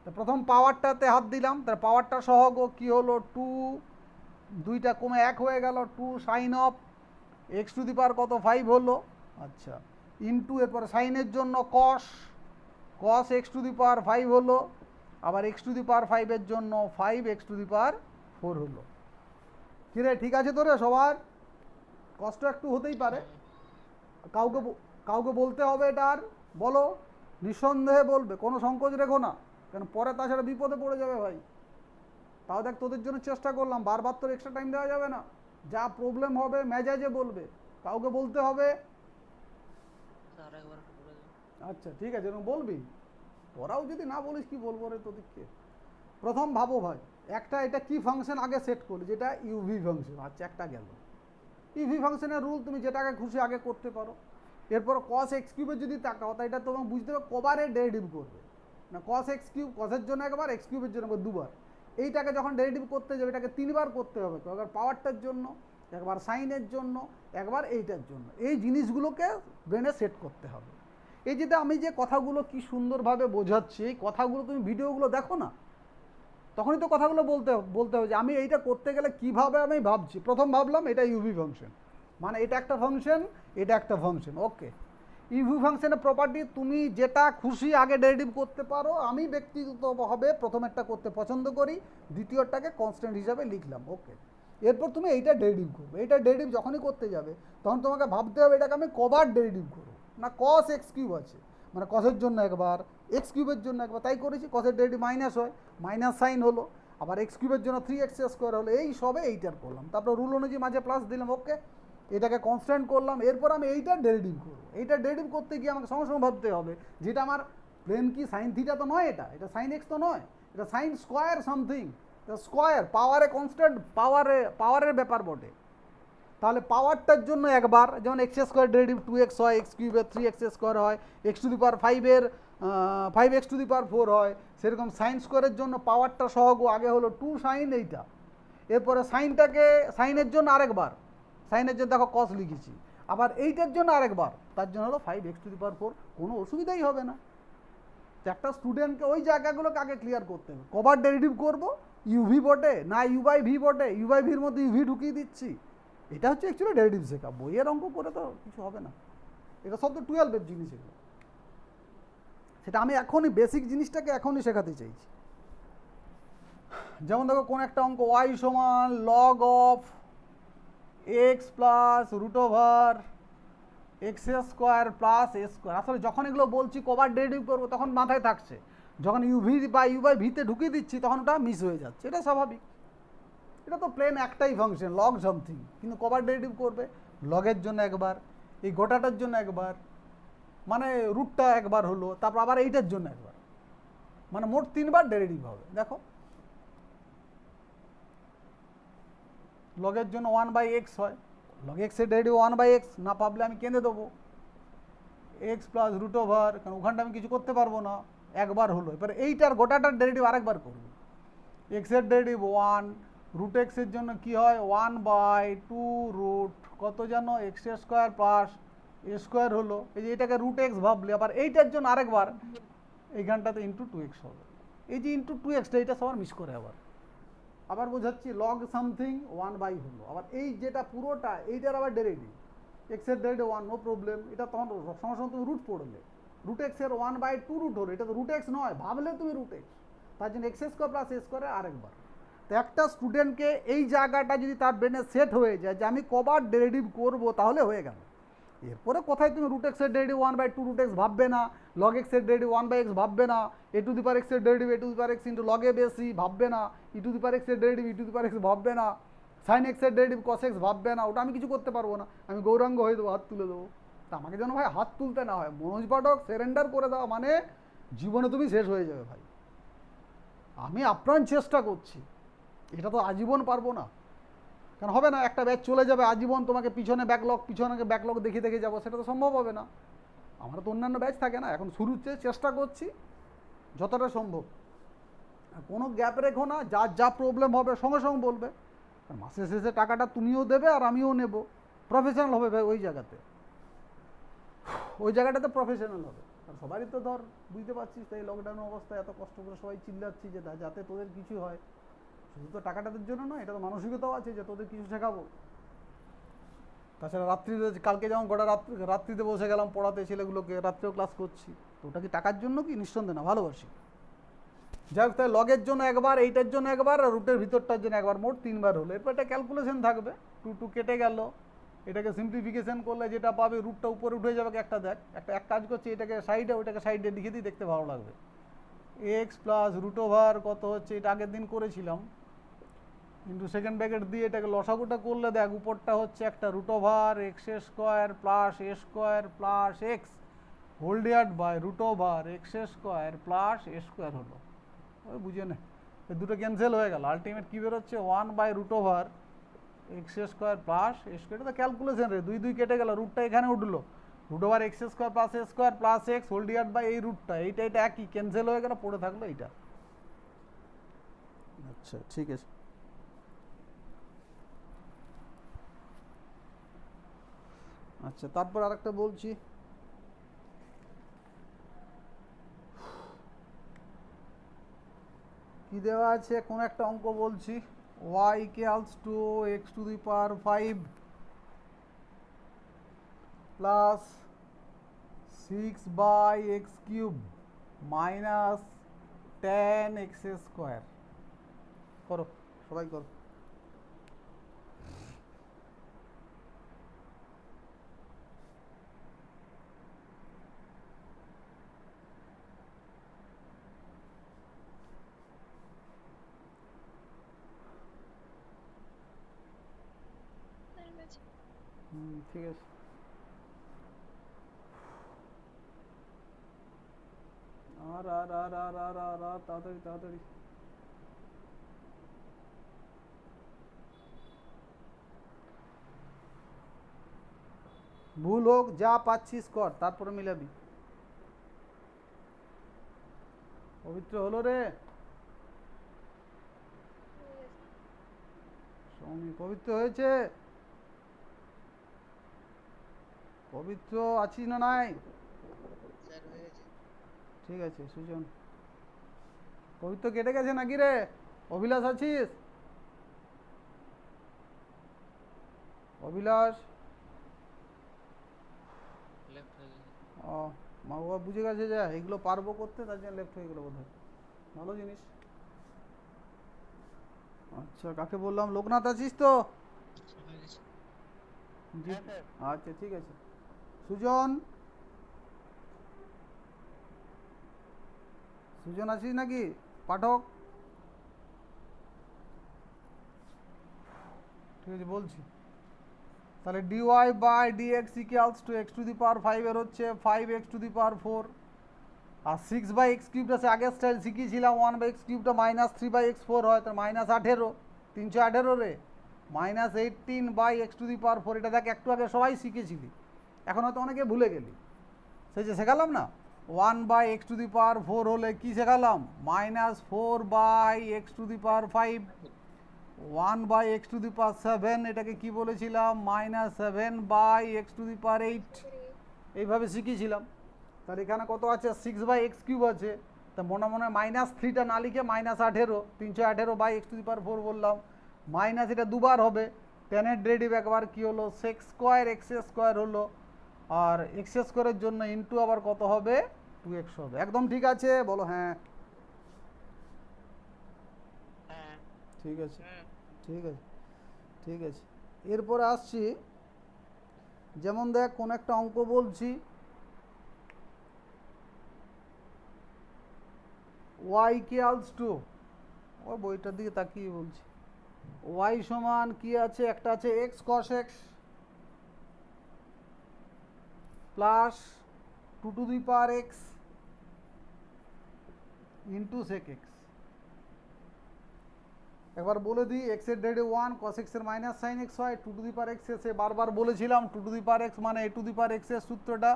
তো প্রথম পাওয়ারটাতে হাত দিলাম, তার পাওয়ারটা সহগ কী হলো 2, 2টা কমে 1 হয়ে গেল, 2 sine of x to the power কত 5 হলো, আচ্ছা, ইন্টু এরপরে সাইনের জন্য cos x to the power 5 হলো, আবার এক্স টু দি পাওয়ার 5-এর জন্য 5 এক্স টু দি পাওয়ার 4 হলো। কিরে ঠিক আছে তো রে সবার? কষ্ট একটু হতেই পারে, কাউকে বলতে হবে এটা, আর বলো, নিঃসন্দেহে বলবে, কোনো সংকোচ রেখো না, কেন পরে তাছাড়া বিপদে পড়ে যাবে ভাই। তাও দেখ তোদের জন্য চেষ্টা করলাম, বারবার তোর এক্সট্রা টাইম দেওয়া যাবে না, যা প্রবলেম হবে মেজাজে বলবে, কাউকে বলতে হবে। স্যার একবার একটু বলে দিন। আচ্ছা ঠিক আছে, এরকম বলবি, তোরাও যদি না বলিস কি বলবো রে তোদেরকে। প্রথম ভাবো ভাই, একটা এটা কি ফাংশন আগে সেট করলি, যেটা ইউভি ফাংশন, আচ্ছা একটা গেল। ইউভি ফাংশনের রুল তুমি যেটাকে খুশি আগে করতে পারো। এরপর কস এক্স কিউবের যদি তাকাও, তাই এটা তোমাকে বুঝতে হবে কবারে ডেরিভেটিভ করবে না, কস এক্স কিউব কসের জন্য একবার, এক্স কিউবের জন্য একবার, দুবার। এইটাকে যখন ডেরিভেটিভ করতে যাবে এটাকে 3 বার করতে হবে, তো একবার পাওয়ারটার জন্য, একবার সাইনের জন্য, একবার এইটার জন্য। এই জিনিসগুলোকে ব্রেনে সেট করতে হবে। এই যেটা আমি যে কথাগুলো কি সুন্দরভাবে বোঝাচ্ছি, এই কথাগুলো তুমি ভিডিওগুলো দেখো না, তখনই তো কথাগুলো বলতে হবে যে আমি এইটা করতে গেলে কিভাবে আমি ভাবছি। প্রথম ভাবলাম এটা ইউভি ফাংশন, মানে এটা একটা ফাংশন, এটা একটা ফাংশন, ওকে। ইউভি ফাংশনের প্রপার্টি তুমি যেটা খুশি আগে ডেরিভেটিভ করতে পারো, আমি ব্যক্তিগতভাবে প্রথমেরটা করতে পছন্দ করি, দ্বিতীয়টাকে কনস্ট্যান্ট হিসাবে লিখলাম, ওকে। এরপর তুমি এইটা ডেরিভেটিভ করবে, এইটা ডেরিভেটিভ যখনই করতে যাবে তখন তোমাকে ভাবতে হবে এটাকে আমি কবার ডেরিভেটিভ করবো, না কস এক্স কিউব আছে, মানে কসের জন্য একবার, এক্স কিউবের জন্য একবার, তাই করেছি, কসের ডেরিভেটিভ মাইনাস হয়, মাইনাস সাইন হলো, আবার এক্স কিউবের জন্য 3x স্কোয়ার হলো, এই সবে এইটার করলাম, তারপর রুল অনুযায়ী মাঝে প্লাস দিলাম, ওকে। এটাকে কনস্ট্যান্ট করলাম, এরপর আমি এইটার ডেরিভেটিভ করবো। এইটা ডেরিভেটিভ করতে গিয়ে আমাকে সঙ্গে সঙ্গে ভাবতে হবে যেটা আমার প্লেন কি সাইন থিটা তো নয়, এটা সাইন এক্স তো নয়, এটা সাইন স্কোয়ার সামথিং, স্কোয়ার পাওয়ারে কনস্ট্যান্ট, পাওয়ারের ব্যাপার বটে। তাহলে পাওয়ারটার জন্য একবার, যেমন এক্স স্কোয়ার ডেরিভেটিভ 2x হয়, এক্স কিউবের 3x স্কোয়ার হয়, এক্স টু দি পাওয়ার 5-এর 5x টু দি পাওয়ার 4 হয়, সেরকম সাইন স্কোয়ারের জন্য পাওয়ারটা সহগ আগে হলো 2 সাইন এইটা, এরপরে সাইনটাকে সাইনের জন্য আরেকবার, সাইনের জন্য দেখো কস লিখেছি, আবার এইটার জন্য আরেকবার, তার জন্য হলো 5x টু দি পাওয়ার 4, কোনো অসুবিধাই হবে না। একটা স্টুডেন্টকে ওই জায়গাগুলোকে আগে ক্লিয়ার করতে হবে, কবার ডেরিভেটিভ করবো, ইউভি বটে না ইউ বাই ভি বটে, ইউ বাই ভির মধ্যে ইউভি ঢুকিয়ে দিচ্ছি, এটা হচ্ছে অ্যাকচুয়ালি ডেরিভেটিভ শেখা, বইয়ের অঙ্ক করে তো কিছু হবে না, এটা সব তো 12-এর জিনিস এগুলো। সেটা আমি এখনই বেসিক জিনিসটাকে এখনই শেখাতে চাইছি। যেমন দেখো কোন একটা অঙ্ক ওয়াই সমান log of x plus root over x square plus a square, আসলে যখন এগুলো বলছি কবার ডেরিভেটিভ করবো তখন মাথায় থাকছে, যখন ইউভি বা ইউ বাই ভিতে ঢুকিয়ে দিচ্ছি তখন ওটা মিস হয়ে যাচ্ছে, এটা স্বাভাবিক। এটা তো প্লেন একটাই ফাংশন লগ সামথিং, কিন্তু কবার ডেরিভেটিভ করবে, লগের জন্য একবার, এই গোটাটার জন্য একবার, মানে রুটটা একবার হলো, তারপর আবার এইটার জন্য একবার, মানে মোট 3 বার ডেরিভেটিভ হবে। দেখো লগের জন্য 1/x হয়, লগ এক্সের ডেরিভেটিভ 1/x, না পাবলে আমি কেঁদে দেবো, এক্স প্লাস রুট ওভার, কারণ ওখানটা আমি কিছু করতে পারবো না, একবার হলো। এবার এইটার গোটাটার ডেরিভেটিভ আরেকবার করবো, এক্সের ডেরিভেটিভ 1, রুট এক্সের জন্য কি হয় 1/2 রুট কত জানো x square plus a square হলো, এই যে এটাকে রুট এক্স ভাবলে, আবার এইটার জন্য আরেকবার এইখানটাতে ইন্টু 2x হবে, এই যে ইন্টু 2xটা এটা সবার মিস করে, আবার বোঝাচ্ছি লগ সামথিং 1/, হলো, আবার এই যেটা পুরোটা এইটার আবার ডেরিভেটিভ, এক্সের ডেরিভেটিভ 1, নো প্রবলেম, এটা তখন সঙ্গে সঙ্গে তুমি রুট পড়লে, রুট এক্সের 1/2 রুট হলো, এটা তো রুট এক্স নয়, ভাবলে তুমি রুট এক্স, তার জন্য এক্স স্কোয়ার প্লাস এ স্কোয়ারে আরেকবার। তো একটা স্টুডেন্টকে এই জায়গাটা যদি তার ব্রেনে সেট হয়ে যায় যে আমি কবার ডেরিভেটিভ করবো, তাহলে হয়ে গেল। এরপরে কোথায় তুমি রুট এক্সের ডেরিভেটিভ 1/2 রুট এক্স ভাববে না, লগ এক্সের ডেরিভেটিভ 1/x ভাববে না, এ টু দি পাওয়ার এক্সের derivative a to the power x into log a base ভাববে না, ই টু দি পাওয়ার এক্সের derivative e to the power x ভাববে না, সাইন এক্সের ডেরিভেটিভ কস এক্স ভাববে না, ওটা আমি কিছু করতে পারবো না, আমি গৌরাঙ্গ হয়ে দেবো, হাত তুলে দেবো, তা আমাকে যেন ভাই হাত তুলতে না হয়, মনোজ পাঠক সারেন্ডার করে দেওয়া মানে জীবনে তুমি শেষ হয়ে যাবে ভাই। আমি আপ্রাণ চেষ্টা করছি, এটা তো আজীবন পারবো না, কারণ হবে না, একটা ব্যাচ চলে যাবে আজীবন তোমাকে পিছনে ব্যাকলগ দেখে দেখে যাবো, সেটা তো সম্ভব হবে না। আমার তো অন্যান্য ব্যাচ থাকে না, এখন শুরুর চেষ্টা করছি যতটা সম্ভব। আর কোনো গ্যাপ রেখো না, যার যা প্রবলেম হবে সঙ্গে সঙ্গে বলবে, আর মাসের শেষে টাকাটা তুমিও দেবে আর আমিও নেব, প্রফেশনাল হবে ভাই ওই জায়গাটাতে প্রফেশনাল হবে। আর সবারই তো ধর বুঝতে পারছিস, তাই লকডাউন অবস্থায় এত কষ্ট করে সবাই চিল্লাচ্ছি যে যাতে তোদের কিছু হয়, শুধু তো টাকাটাদের জন্য নয়, এটা তো মানসিকতাও আছে যে তোদের কিছু শেখাবো। তাছাড়া রাত্রিতে কালকে যেমন গোটা রাত্রিতে বসে গেলাম পড়াতে ছেলেগুলোকে, রাত্রেও ক্লাস করছি, তো ওটা কি টাকার জন্য? কি নিঃসন্দেহে না, ভালোবাসি। যাই হোক, তাই লগের জন্য একবার, এইটার জন্য একবার, আর রুটের ভিতরটার জন্য একবার, মোট 3 বার হলো। এরপর একটা ক্যালকুলেশন থাকবে, 2 কেটে গেল, এটাকে সিম্পলিফিকেশন করলে যেটা পাবে, রুটটা উপরে উঠে যাবে একটা, দেখ একটা এক কাজ করছি, এটাকে সাইডে ওইটাকে সাইডে লিখে দিই, দেখতে ভালো লাগবে। এক্স প্লাস রুট ওভার কত হচ্ছে, এটা আগের দিন করেছিলাম, কিন্তু সেকেন্ড ব্র্যাকেট দিয়ে এটাকে লসাগুটা করলে দেখ উপরটা হচ্ছে একটা root over x square plus a square plus x whole divide by root over x square plus a square হলো। ওই বুঝে নে, এই দুটো ক্যান্সেল হয়ে গেল, আলটিমেট কী বেরোচ্ছে 1 by root over x square plus a square. এটা তো ক্যালকুলেশন রে, 2 কেটে গেল, রুটটা এখানে উঠলো, root over x square plus a square plus x whole divide by এই রুটটা, এইটা একই ক্যান্সেল হয়ে গেল, পড়ে থাকলো এইটা। আচ্ছা ঠিক আছে, আচ্ছা তারপর আরেকটা বলছি, কি দেওয়া আছে, কোন একটা অঙ্ক বলছি, y equals to x to the power 5 plus 6 by x cube minus 10 x square. করো, সবাই করো। ঠিক আছে, আর আর আর আর আর আর আর তাড়াতাড়ি তাড়াতাড়ি। ভুল হোক, যা পাচ্ছিস কর, তারপরে মিলাবি। পবিত্র হলো রে সৌমি, পবিত্র হয়েছে? পবিত্র আছিস না নাই? স্যার হয়ে গেছে। ঠিক আছে সুজন, পবিত্র কেটে গেছে নাকি রে? অভিলাষ আছিস? অভিলাষ, লেফট হয়ে গেছে। ও মা বাবা বুঝে গেছে যে এগুলো পারবো করতে, তার জন্য লেফট হয়ে গেলো বোধ হয়, ভালো জিনিস। আচ্ছা কাকে বললাম, লোকনাথ আছিস তো? হয়ে গেছে। জি, হ্যাঁ, স্যার। আচ্ছা ঠিক আছে। সুজন, সুজন আছিস নাকি? পাঠক, ঠিক আছে বলছি, তাহলে dy by dx equals to x to the power 5 এর হচ্ছে 5 এক্স টু দি পাওয়ার 4, আর 6 বাই এক্স কিউবটা সে আগের স্টাইল শিখিয়েছিলাম, 1 বাই এক্স কিউবটা মাইনাস 3 বাই এক্স 4 হয়, তার মাইনাস 18, 318 রে, minus 18 by x to the power 4। এটা দেখ একটু আগে সবাই শিখেছিলি, এখন হয়তো অনেকে ভুলে গেলি, সেই যে শেখালাম না 1 by x to the power 4 হলে কী শেখালাম, minus 4 by x to the power 5, 1 by x to the power 7, এটাকে কি বলেছিলাম, minus 7 by x to the power 8, এইভাবে শিখিয়েছিলাম। তাহলে এখানে কত আছে, 6 বাই এক্স কিউব আছে, তা মনে মনে মাইনাস 3টা না লিখে minus 18, 318 by x to the power 4 বললাম, মাইনাস এটা দুবার হবে, 10-এর ডেরিভেটিভ একবার কী হলো, সেক্স স্কোয়ার এক্স স্কোয়ার হলো, আর এক্স স্কোয়ারের জন্য ইন্টু আবার কত হবে, 2x হবে। একদম ঠিক আছে, বলো হ্যাঁ। হ্যাঁ। ঠিক আছে ঠিক আছে ঠিক আছে, এরপরে আসছি, যেমন দেখ কোন একটা অঙ্ক বলছি, y ইকুয়ালস টু, ওই বইটার দিকে তাকিয়ে বলছি, y সমান কি আছে, একটা আছে x cos x plus 2^x into sec x। একবার বলে দিই x এর ডেরিভেটিভ 1 cos x এর মাইনাস sin x হয় 2^x এসে বারবার বলেছিলাম 2^x মানে a^x এর সূত্রটা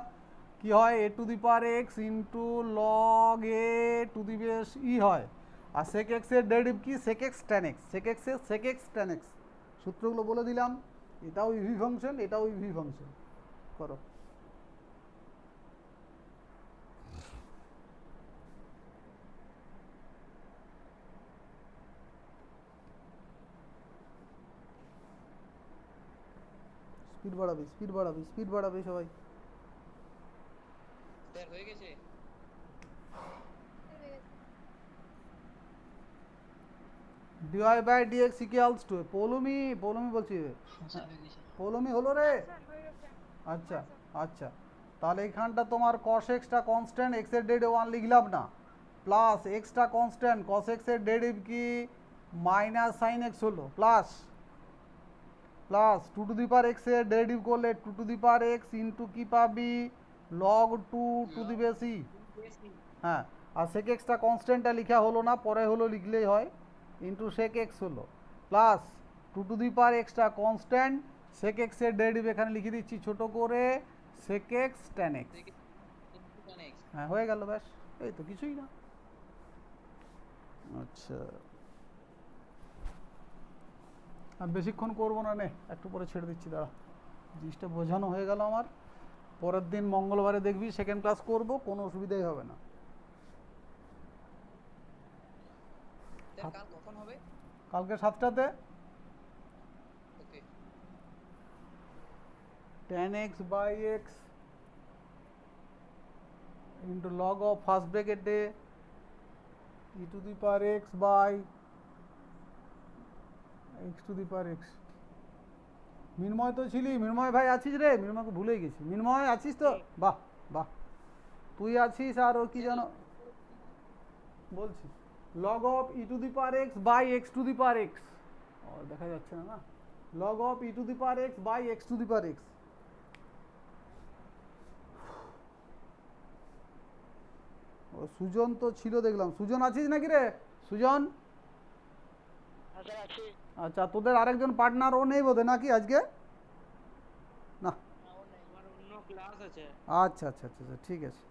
কি হয় a^x into log a to the base e হয়। আর sec x এর ডেরিভেটিভ কি sec x tan x, sec x এর sec x tan x। সূত্রগুলো বলে দিলাম, এটাও ইভি ফাংশন, এটাও ইভি ফাংশন। করো। স্পিড বাড়াবে, স্পিড বাড়াবে, স্পিড বাড়াবে সবাই। স্যার হয়ে গেছে? dy by dx equals to Poulami বলছি, স্যার হয়ে গেছে। পৌলমি হলো রে। স্যার হয়ে গেছে। আচ্ছা আচ্ছা, তাহলে এখানটা তোমার cos x টা কনস্ট্যান্ট, x এর ডেরিভেটিভ 1 লিখলাম না, প্লাস x টা কনস্ট্যান্ট, cos x এর ডেরিভেটিভ কি মাইনাস sin x হলো, প্লাস 2^x এর ডেরিভেটিভ করলে 2^x ইন্টু কি পাবি log 2 টু দি বেস ই। হ্যাঁ, আর sec x টা কনস্ট্যান্টটা লেখা হলো না, পরে হলো লিখলেই হয়, ইন্টু sec x হলো, প্লাস 2^x টা কনস্ট্যান্ট, sec x এর ডেরিভেটিভ এখানে লিখে দিচ্ছি ছোট করে sec x tan x। হ্যাঁ হয়ে গেল, ব্যাস, এই তো কিছুই না। আচ্ছা, আর বেশিক্ষণ করবো না, নে একটু পরে ছেড়ে দিচ্ছি, দাঁড়া। জিনিসটা বোঝানো হয়ে গেল আমার। পরের দিন মঙ্গলবারে দেখবি সেকেন্ড ক্লাস করব, কোনো অসুবিধাই হবে না। স্যার কাল কখন হবে? কালকে 7টাতে। ওকে। tan x by x into log of first bracket A e^x by x^x। মিনময় তো ছিলি, মিনময় ভাই আছিস রে? মিনময়কে ভুলেই গেছি। মিনময় আছিস তো? বাহ বাহ, তুই আছিস। আর ও কি জানো বলছি, log of e^x by x^x। ও দেখা যাচ্ছে না, না, log of e^x by x^x। ও সুজন তো ছিল দেখলাম, সুজন আছিস নাকি রে? সুজন, হ্যাঁ স্যার আছি। আচ্ছা, তোদের আরেকজন পার্টনার ও নেই বোধহয় নাকি আজকে? না, আমার অন্য ক্লাস আছে। আচ্ছা আচ্ছা আচ্ছা আচ্ছা, ঠিক আছে।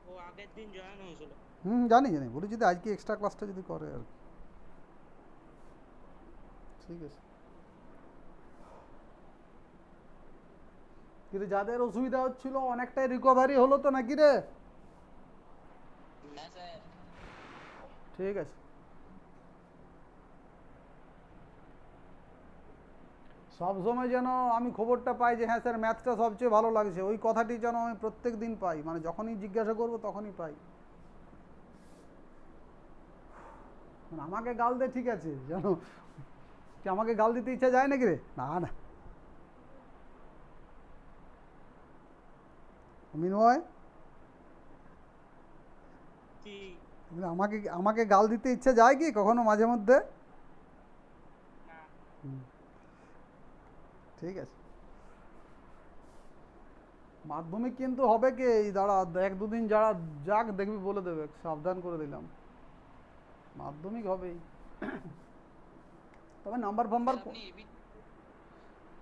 ও আগের দিন জয়েন হয়েছিল। জানি জানি, বলি যদি আজকে এক্সট্রা ক্লাসটা যদি করে আর কি। ঠিক আছে। কিন্তু যাদের অসুবিধা হচ্ছিল অনেকটাই রিকভারি হলো তো নাকি রে? হ্যাঁ স্যার। ঠিক আছে। সব সময় যেন আমি খবরটা পাই যে হ্যাঁ স্যার ম্যাথটা সবচেয়ে ভালো লাগছে, ওই কথাটি যেন আমি প্রত্যেক দিন পাই, মানে যখনই জিজ্ঞাসা করব তখনই পাই। মানে আমাকে গাল দে ঠিক আছে, জানো কি আমাকে গাল দিতে ইচ্ছা যায় নাকি রে? না না, মিনময়, কি আমাকে আমাকে গাল দিতে ইচ্ছা যায় কি কখনো মাঝে মধ্যে? না ঠিক আছে। মাধ্যমিক কিন্তু হবে কি, এই দাঁড়া 1-2 দিন যারা যাক দেখবি বলে দেবে, সাবধান করে দিলাম, মাধ্যমিক হবেই। তবে নাম্বার ফাম্বার আপনি এবি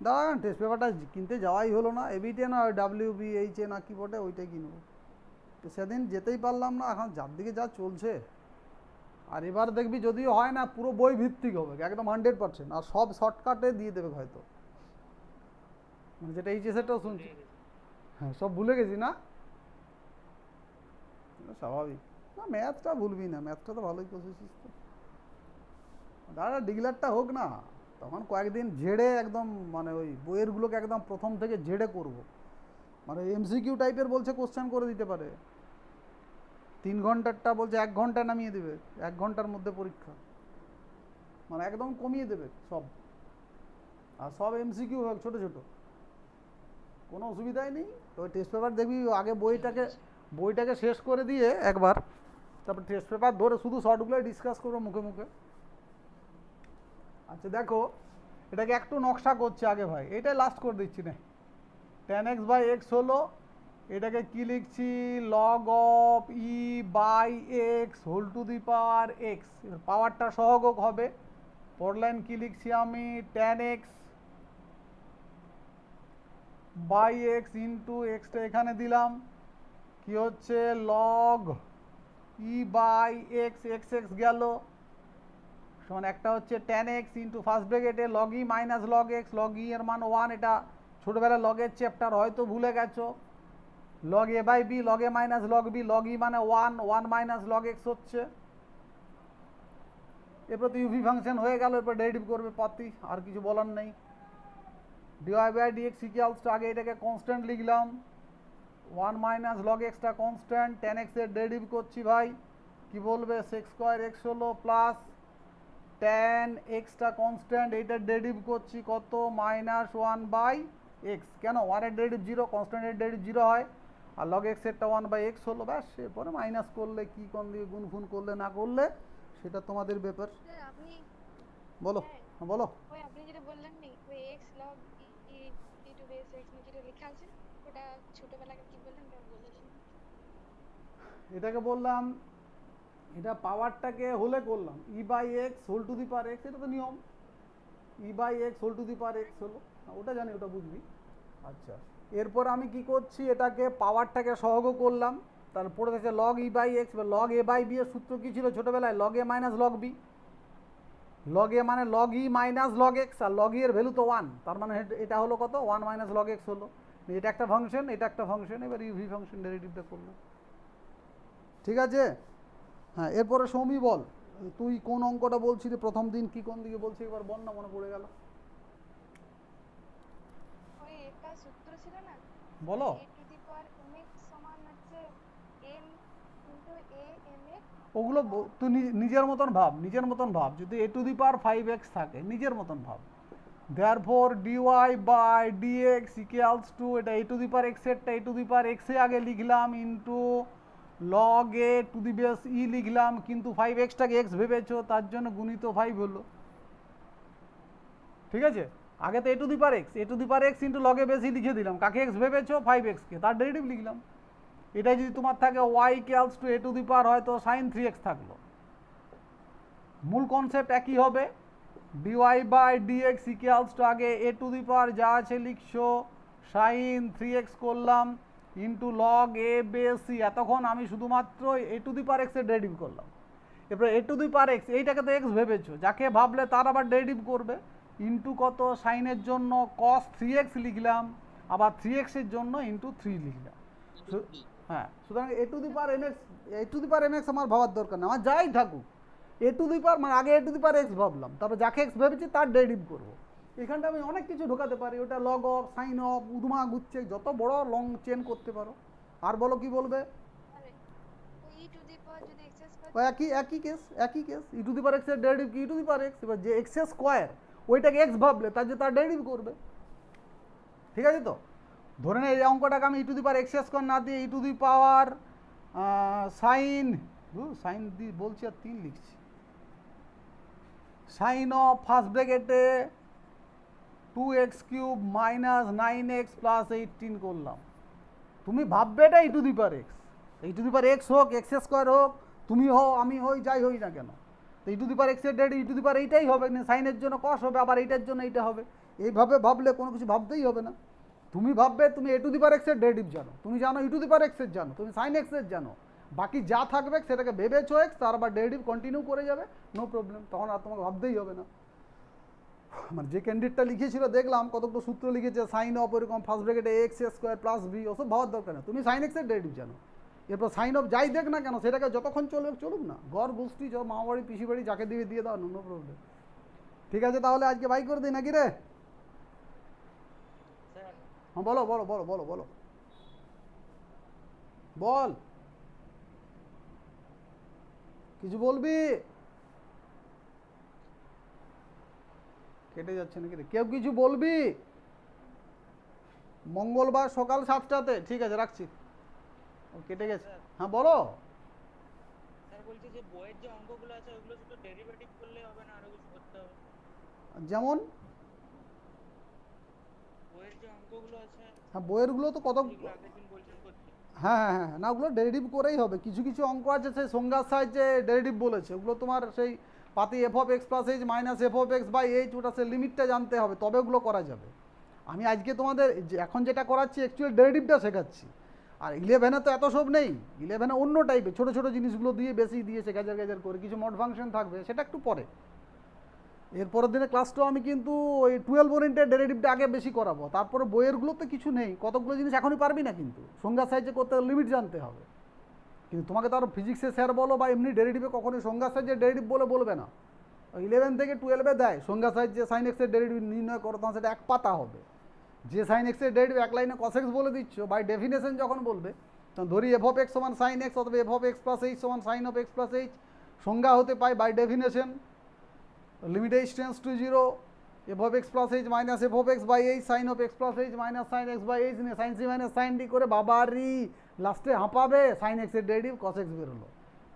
দাঁড়ান, টেস্ট পেপারটা কিনতে যাওয়াই হলো না, এবিটে না WBH না কি বটে ওইটাই কিনবো। তো সেদিন যেতেই পারলাম না, এখন যার দিকে যা চলছে। আর এবার দেখবি যদিও হয় না, পুরো বই ভিত্তিক হবে একদম 100%, আর সব শর্টকাটে দিয়ে দেবে হয়তো, মানে যেটা এইচএসেরটাও শুনছি। হ্যাঁ সব ভুলে গেছি না, স্বাভাবিক। না ম্যাথটা ভুলবি না, ম্যাথটা তো ভালোই করছিস তো। দাঁড়া ডিগলারটা হোক না, তখন কয়েকদিন ঝেড়ে একদম, মানে ওই বইয়েরগুলোকে একদম প্রথম থেকে ঝেড়ে করব। মানে MCQ টাইপের বলছে কোশ্চেন করে দিতে পারে, 3 ঘন্টারটা বলছে 1 ঘন্টা নামিয়ে দেবে, 1 ঘন্টার মধ্যে পরীক্ষা, মানে একদম কমিয়ে দেবে সব। আর সব MCQ হবে ছোটো ছোটো, কোনো অসুবিধাই নেই। তো টেস্ট পেপার দেখবি আগে বইটাকে শেষ করে দিয়ে একবার, তারপর টেস্ট পেপার ধরে শুধু শর্টগুলোই ডিসকাস করবো মুখে মুখে। আচ্ছা দেখো, এটাকে একটু নকশা করছে আগে ভাই, এটাই লাস্ট করে দিচ্ছি না। টেন এক্স বাই এক্স হলো, এটাকে কি লিখছি, log of e by x whole to the power x, পাওয়ারটা সহগক হবে। পরের লাইন কি লিখছি আমি, ten x by x into এক্সটা এখানে দিলাম, কি হচ্ছে log e by x, x x গেল সমান একটা হচ্ছে টেন এক্স ইন্টু ফার্স্ট ব্র্যাকেটে log e minus log x, log e এর মান 1, এটা ছোটোবেলায় লগের চ্যাপ্টার হয়তো ভুলে গেছো। Log a by b, log a minus log b, log e মানে 1, 1 মাইনাস লগ এক্স হচ্ছে। এরপর তো ইউভি ফাংশন হয়ে গেল, এরপর ডেরিভেটিভ করবে পাতি, আর কিছু বলার নেই। Dy by dx equals to, আগে এটাকে কনস্ট্যান্ট লিখলাম, 1 মাইনাস লগ এক্সটা কনস্ট্যান্ট, টেন এক্সের ডেরিভেটিভ করছি ভাই, কি বলবে, সেক্স স্কোয়ার এক্স হলো প্লাস টেন এক্সটা কনস্ট্যান্ট, এইটার ডেরিভেটিভ করছি কত, মাইনাস 1 বাই এক্স। কেন, 1-এর ডেরিভেটিভ 0, কনস্ট্যান্টের ডেরিভেটিভ 0 হয়, আর লগ এক্সেরটা 1 বাই এক্স হলো, ব্যাস। এরপরে মাইনাস করলে কি কোন দিকে গুণ ফুন করলে না করলে সেটা তোমাদের ব্যাপার। স্যার আপনি বলো, হ্যাঁ, হ্যাঁ বলো। ওই আপনি যেটা বললেন নি ওই এক্স লগ ই ই টু বেস এক্স নিচে যেটা লেখা আছে ওটা ছোটবেলাকে কি বললেন ওটা বলে দিন। এটাকে বললাম, এটা পাওয়ারটাকে হলে করলাম e by x whole to the power x, এটা তো নিয়ম, e by x whole to the power x হলো, ওটা জানি, ওটা বুঝবি। আচ্ছা, এরপর আমি কি করছি, এটাকে পাওয়ারটাকে সহগ করলাম, তারপরে হচ্ছে লগ ই বাই এক্স বা লগ এ বাই বি এর সূত্র কী ছিল ছোটোবেলায়, log a minus log b, log এ মানে log e minus log x, আর লগ ই এর ভ্যালু তো 1, তার মানে এটা হলো কত, 1 মাইনাস লগ এক্স হলো। এটা একটা ফাংশন, এটা একটা ফাংশন, এবার ইউভি ফাংশন ডেরিভেটিভটা করলাম, ঠিক আছে। হ্যাঁ, এরপরে সৌমি বল, তুই কোন অঙ্কটা বলছিলি প্রথম দিন, কি কোন দিকে বলছিস এবার বল না, মনে পড়ে গেল। ওই একটা সূত্র ছিল না, বলো। a to the power mx সমান হচ্ছে m ইনটু a mx। ওগুলো তুই নিজের মতন ভাব, নিজের মতন ভাব, যদি এ টু দি পাওয়ার 5x থাকে নিজের মতন ভাব, therefore dy by dx equals to, এটা a to the power x এরটা এ টু দি পাওয়ার এক্সে আগে লিখলাম into log a to the base e লিখলাম, কিন্তু 5xটাকে এক্স ভেবেছো তার জন্য গুণিত 5 হলো, ঠিক আছে। আগে তো a to the power x into log a base e লিখে দিলাম, কাকে এক্স ভেবেছো 5xকে, তার ডেরিভেটিভ লিখলাম। এটাই যদি তোমার থাকে y equals to a to the power হয়তো সাইন 3x থাকলো, মূল কনসেপ্ট একই হবে, dy by dx equals to আগে এ টু দি পাওয়ার যা আছে লিখছো সাইন 3x করলাম into log a base C, এতক্ষণ আমি শুধুমাত্র এ টু দি পাওয়ার এক্সের ডেরিভেটিভ করলাম। এরপর এ টু দি পাওয়ার এক্স, এইটাকে তো এক্স ভেবেছো, যাকে ভাবলে তার আবার ডেরিভেটিভ করবে, ইন্টু কত, সাইনের জন্য কস 3x লিখলাম, আবার 3x-এর জন্য ইন্টু 3 লিখলাম। হ্যাঁ, সুতরাং এ টু দি পাওয়ার এমএক্স আমার ভাবার দরকার না, আমার যাই থাকুক এ টু দি পাওয়ার, মানে আগে a to the power x ভাবলাম, তারপর যাকে এক্স ভেবেছি তার ডেরিভেটিভ করবো। এখানটা আমি অনেক কিছু ঢোকাতে পারি, ওটা লগ অফ, সাইন অফ, উদমা গুচ্ছে, যত বড় লং চেন করতে পারো। আর বলো কি বলবে, আরে ওই ই টু দি পাওয়ার যদি এক্স স্কয়ার, ও একই case, E to the power এক্সের ডেরিভেটিভ কি ই টু দি পাওয়ার এক্স, এবার যে এক্স স্কোয়ার ওইটাকে এক্স ভাবলে তার যে তার ডেরিভেটিভ করবে, ঠিক আছে। তো ধরে নে এই অঙ্কটাকে আমি e to the power x square না দিয়ে ই টু দি পাওয়ার সাইন বলছি আর 3 লিখছি, সাইন অফ ফার্স্ট ব্র্যাকেটে 2x³ মাইনাস 9x প্লাস 18 করলাম। তুমি ভাববে এটা e to the power x, e to the power x হোক, এক্স স্কোয়ার হোক, তুমি হও আমি হই, যাই হই না কেন, তো ই টু দি পাওয়ার এক্সের ডেরিভেটিভ ই টু দি পাওয়ার এইটাই হবে, সাইনের জন্য কস হবে, আবার এইটার জন্য এইটা হবে। এইভাবে ভাবলে কোনো কিছু ভাবতেই হবে না, তুমি ভাববে তুমি এ টু দি পাওয়ার এক্সের ডেরিভেটিভ জানো, তুমি জানো ই টু দি পাওয়ার এক্সের জানো, তুমি সাইন এক্সের জানো, বাকি যা থাকবে সেটাকে ভেবেছো এক্স, তার আবার ডেরিভেটিভ কন্টিনিউ করে যাবে, নো প্রবলেম, তখন আর তোমাকে ভাবতেই হবে না। মানে যে ক্যান্ডিডেটটা লিখেছিল দেখলাম কতগুলো সূত্র লিখেছে, সাইন অফ এরকম ফার্স্ট ব্র্যাকেটে এক্স স্কোয়ার প্লাস বি, ওসব ভাবার দরকার না, তুমি সাইন এক্সের ডেরিভেটিভ জানো, এরপর সাইন অফ যাই দেখ না কেন সেটাকে যতক্ষণ চলবে চলুক না, ঘর গোষ্ঠী মামা বাড়ি পিসি বাড়ি যাকে দিবে দিয়ে দাও, নো প্রবলেম। ঠিক আছে, তাহলে আজকে বাই করে দিই নাকি রে? স্যার হ্যাঁ বলো বলো বলো বলো বলো বল, কিছু বলবি? কেটে যাচ্ছে নাকি রে, কেউ কিছু বলবি? মঙ্গলবার সকাল 7টাতে, ঠিক আছে রাখছি, ও কেটে গেছে। হ্যাঁ বলো। স্যার বলছি যে বইয়ের যে অঙ্কগুলো আছে ওগুলো শুধু ডেরিভেটিভ করলে হবে না, আরো কিছু করতে হবে? যেমন আছে হ্যাঁ বইয়েরগুলো তো কত, যেগুলো আগের দিন বলছেন করতে। হ্যাঁ হ্যাঁ হ্যাঁ, না ওগুলো ডেরিভেটিভ করেই হবে। কিছু কিছু অঙ্ক আছে সেই সংজ্ঞার সাহায্যে ডেরিভেটিভ বলেছে, ওগুলো তোমার সেই পাতি f of x plus h minus f of x by h, ওটা সে লিমিটটা জানতে হবে তবে ওগুলো করা যাবে। আমি আজকে তোমাদের এখন যেটা করাচ্ছি অ্যাকচুয়ালি ডেরিভেটিভটা শেখাচ্ছি। আর 11-এ তো এত সব নেই, 11-এ অন্য টাইপের ছোটো ছোটো জিনিসগুলো দিয়ে বেশি দিয়েছে গ্যাজার গ্যাজার করে, কিছু মড ফাংশন থাকবে সেটা একটু পরে। এরপরের দিনে ক্লাসটাও আমি কিন্তু ওই 12 ওরিয়েন্টেড ডেরিভেটিভটা আগে বেশি করাবো, তারপরে বইয়েরগুলোতে কিছু নেই, কতগুলো জিনিস এখনই পারবি না, কিন্তু সংজ্ঞার সাহায্যে করতে লিমিট জানতে হবে। কিন্তু তোমাকে তো আরও ফিজিক্সে স্যার বলো বা এমনি ডেরিভেটিভে কখনোই সংজ্ঞার সাহায্যে ডেরিভেটিভ বলে বলবে না। 11 থেকে 12-এ দেয় সংজ্ঞার সাহায্যে সাইন এক্সের ডেরিভেটিভ নির্ণয় করো, তখন সেটা এক পাতা হবে। যে সাইন এক্সের ডেরিভেটিভ এক লাইনে কস এক্স বলে দিচ্ছ, বাই ডেফিনেশন যখন বলবে তখন ধরি এফ অফ এক্স সমান সাইন এক্স অথবা f of x plus h সমান sine of x plus h, সংজ্ঞা হতে পায় by definition limit h tends to 0 f of x plus h minus f of x by h sine of x plus h minus sine x by h নিয়ে sine c minus sine d করে বাবারি লাস্টে হাঁপাবে sine এক্সের derivative cos x বেরোলো।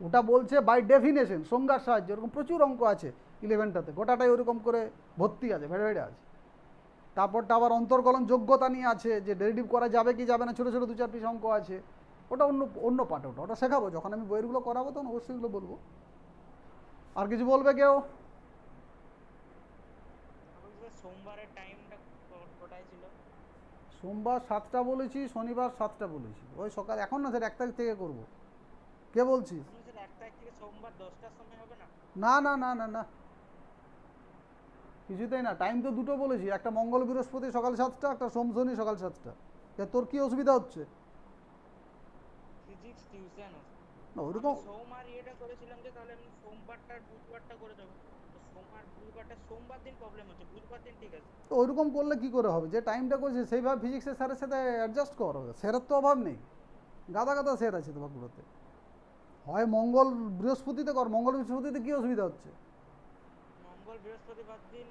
ওটা বলছে by definition সংজ্ঞার সাহায্যে। ওরকম প্রচুর অঙ্ক আছে 11টাতে, গোটাটাই ওরকম করে ভর্তি আছে, ভেড়ে ভেড়ে আছে। তারপরটা আবার অন্তর্কলন যোগ্যতা নিয়ে আছে, যে ডেরিভেটিভ করা যাবে কি যাবে না, ছোটো ছোটো 2-4 পিস অঙ্ক আছে। ওটা অন্য অন্য পার্ট, ওটা শেখাবো যখন আমি বইয়েরগুলো করাবো তখন অবশ্যই এগুলো বলবো। আর কিছু বলবে কেউ? বলছি সোমবারের টাইমটা কোটায় ছিল? সোমবার 7টা বলেছি, শনিবার 7টা বলেছি, ওই সকাল এখন না স্যার 1 তারিখ থেকে করবো। কে বলছিস? আপনি স্যার 1 তারিখ থেকে সোমবার 10টার সময় হবে না? না না না না না, কিছুতেই না। টাইম তো দুটো বলেছি, একটা মঙ্গল বৃহস্পতি সকাল 7টা, একটা সোম শনি সকাল 7টা। তোর কি অসুবিধা হচ্ছে? ফিজিক্স টিউশন আছে। না আমি ওইরকম সোম আর ইয়েটা করেছিলাম যে তাহলে আমি সোমবারটা আর বুধবারটা করে দেবো। তো সোমবার বুধবারটা, সোমবার দিন প্রবলেম হচ্ছে, বুধবার দিন ঠিক আছে। তো ওইরকম করলে কি করে হবে? যে টাইমটা করছে সেইভাবে ফিজিক্সের স্যারের সাথে অ্যাডজাস্ট কর, স্যারের তো অভাব নেই, গাদা গাদা স্যার আছে তোমাগুলোতে। হয় মঙ্গল বৃহস্পতিতে কর, মঙ্গল বৃহস্পতিতে কী অসুবিধা হচ্ছে? মঙ্গল বৃহস্পতিবার দিন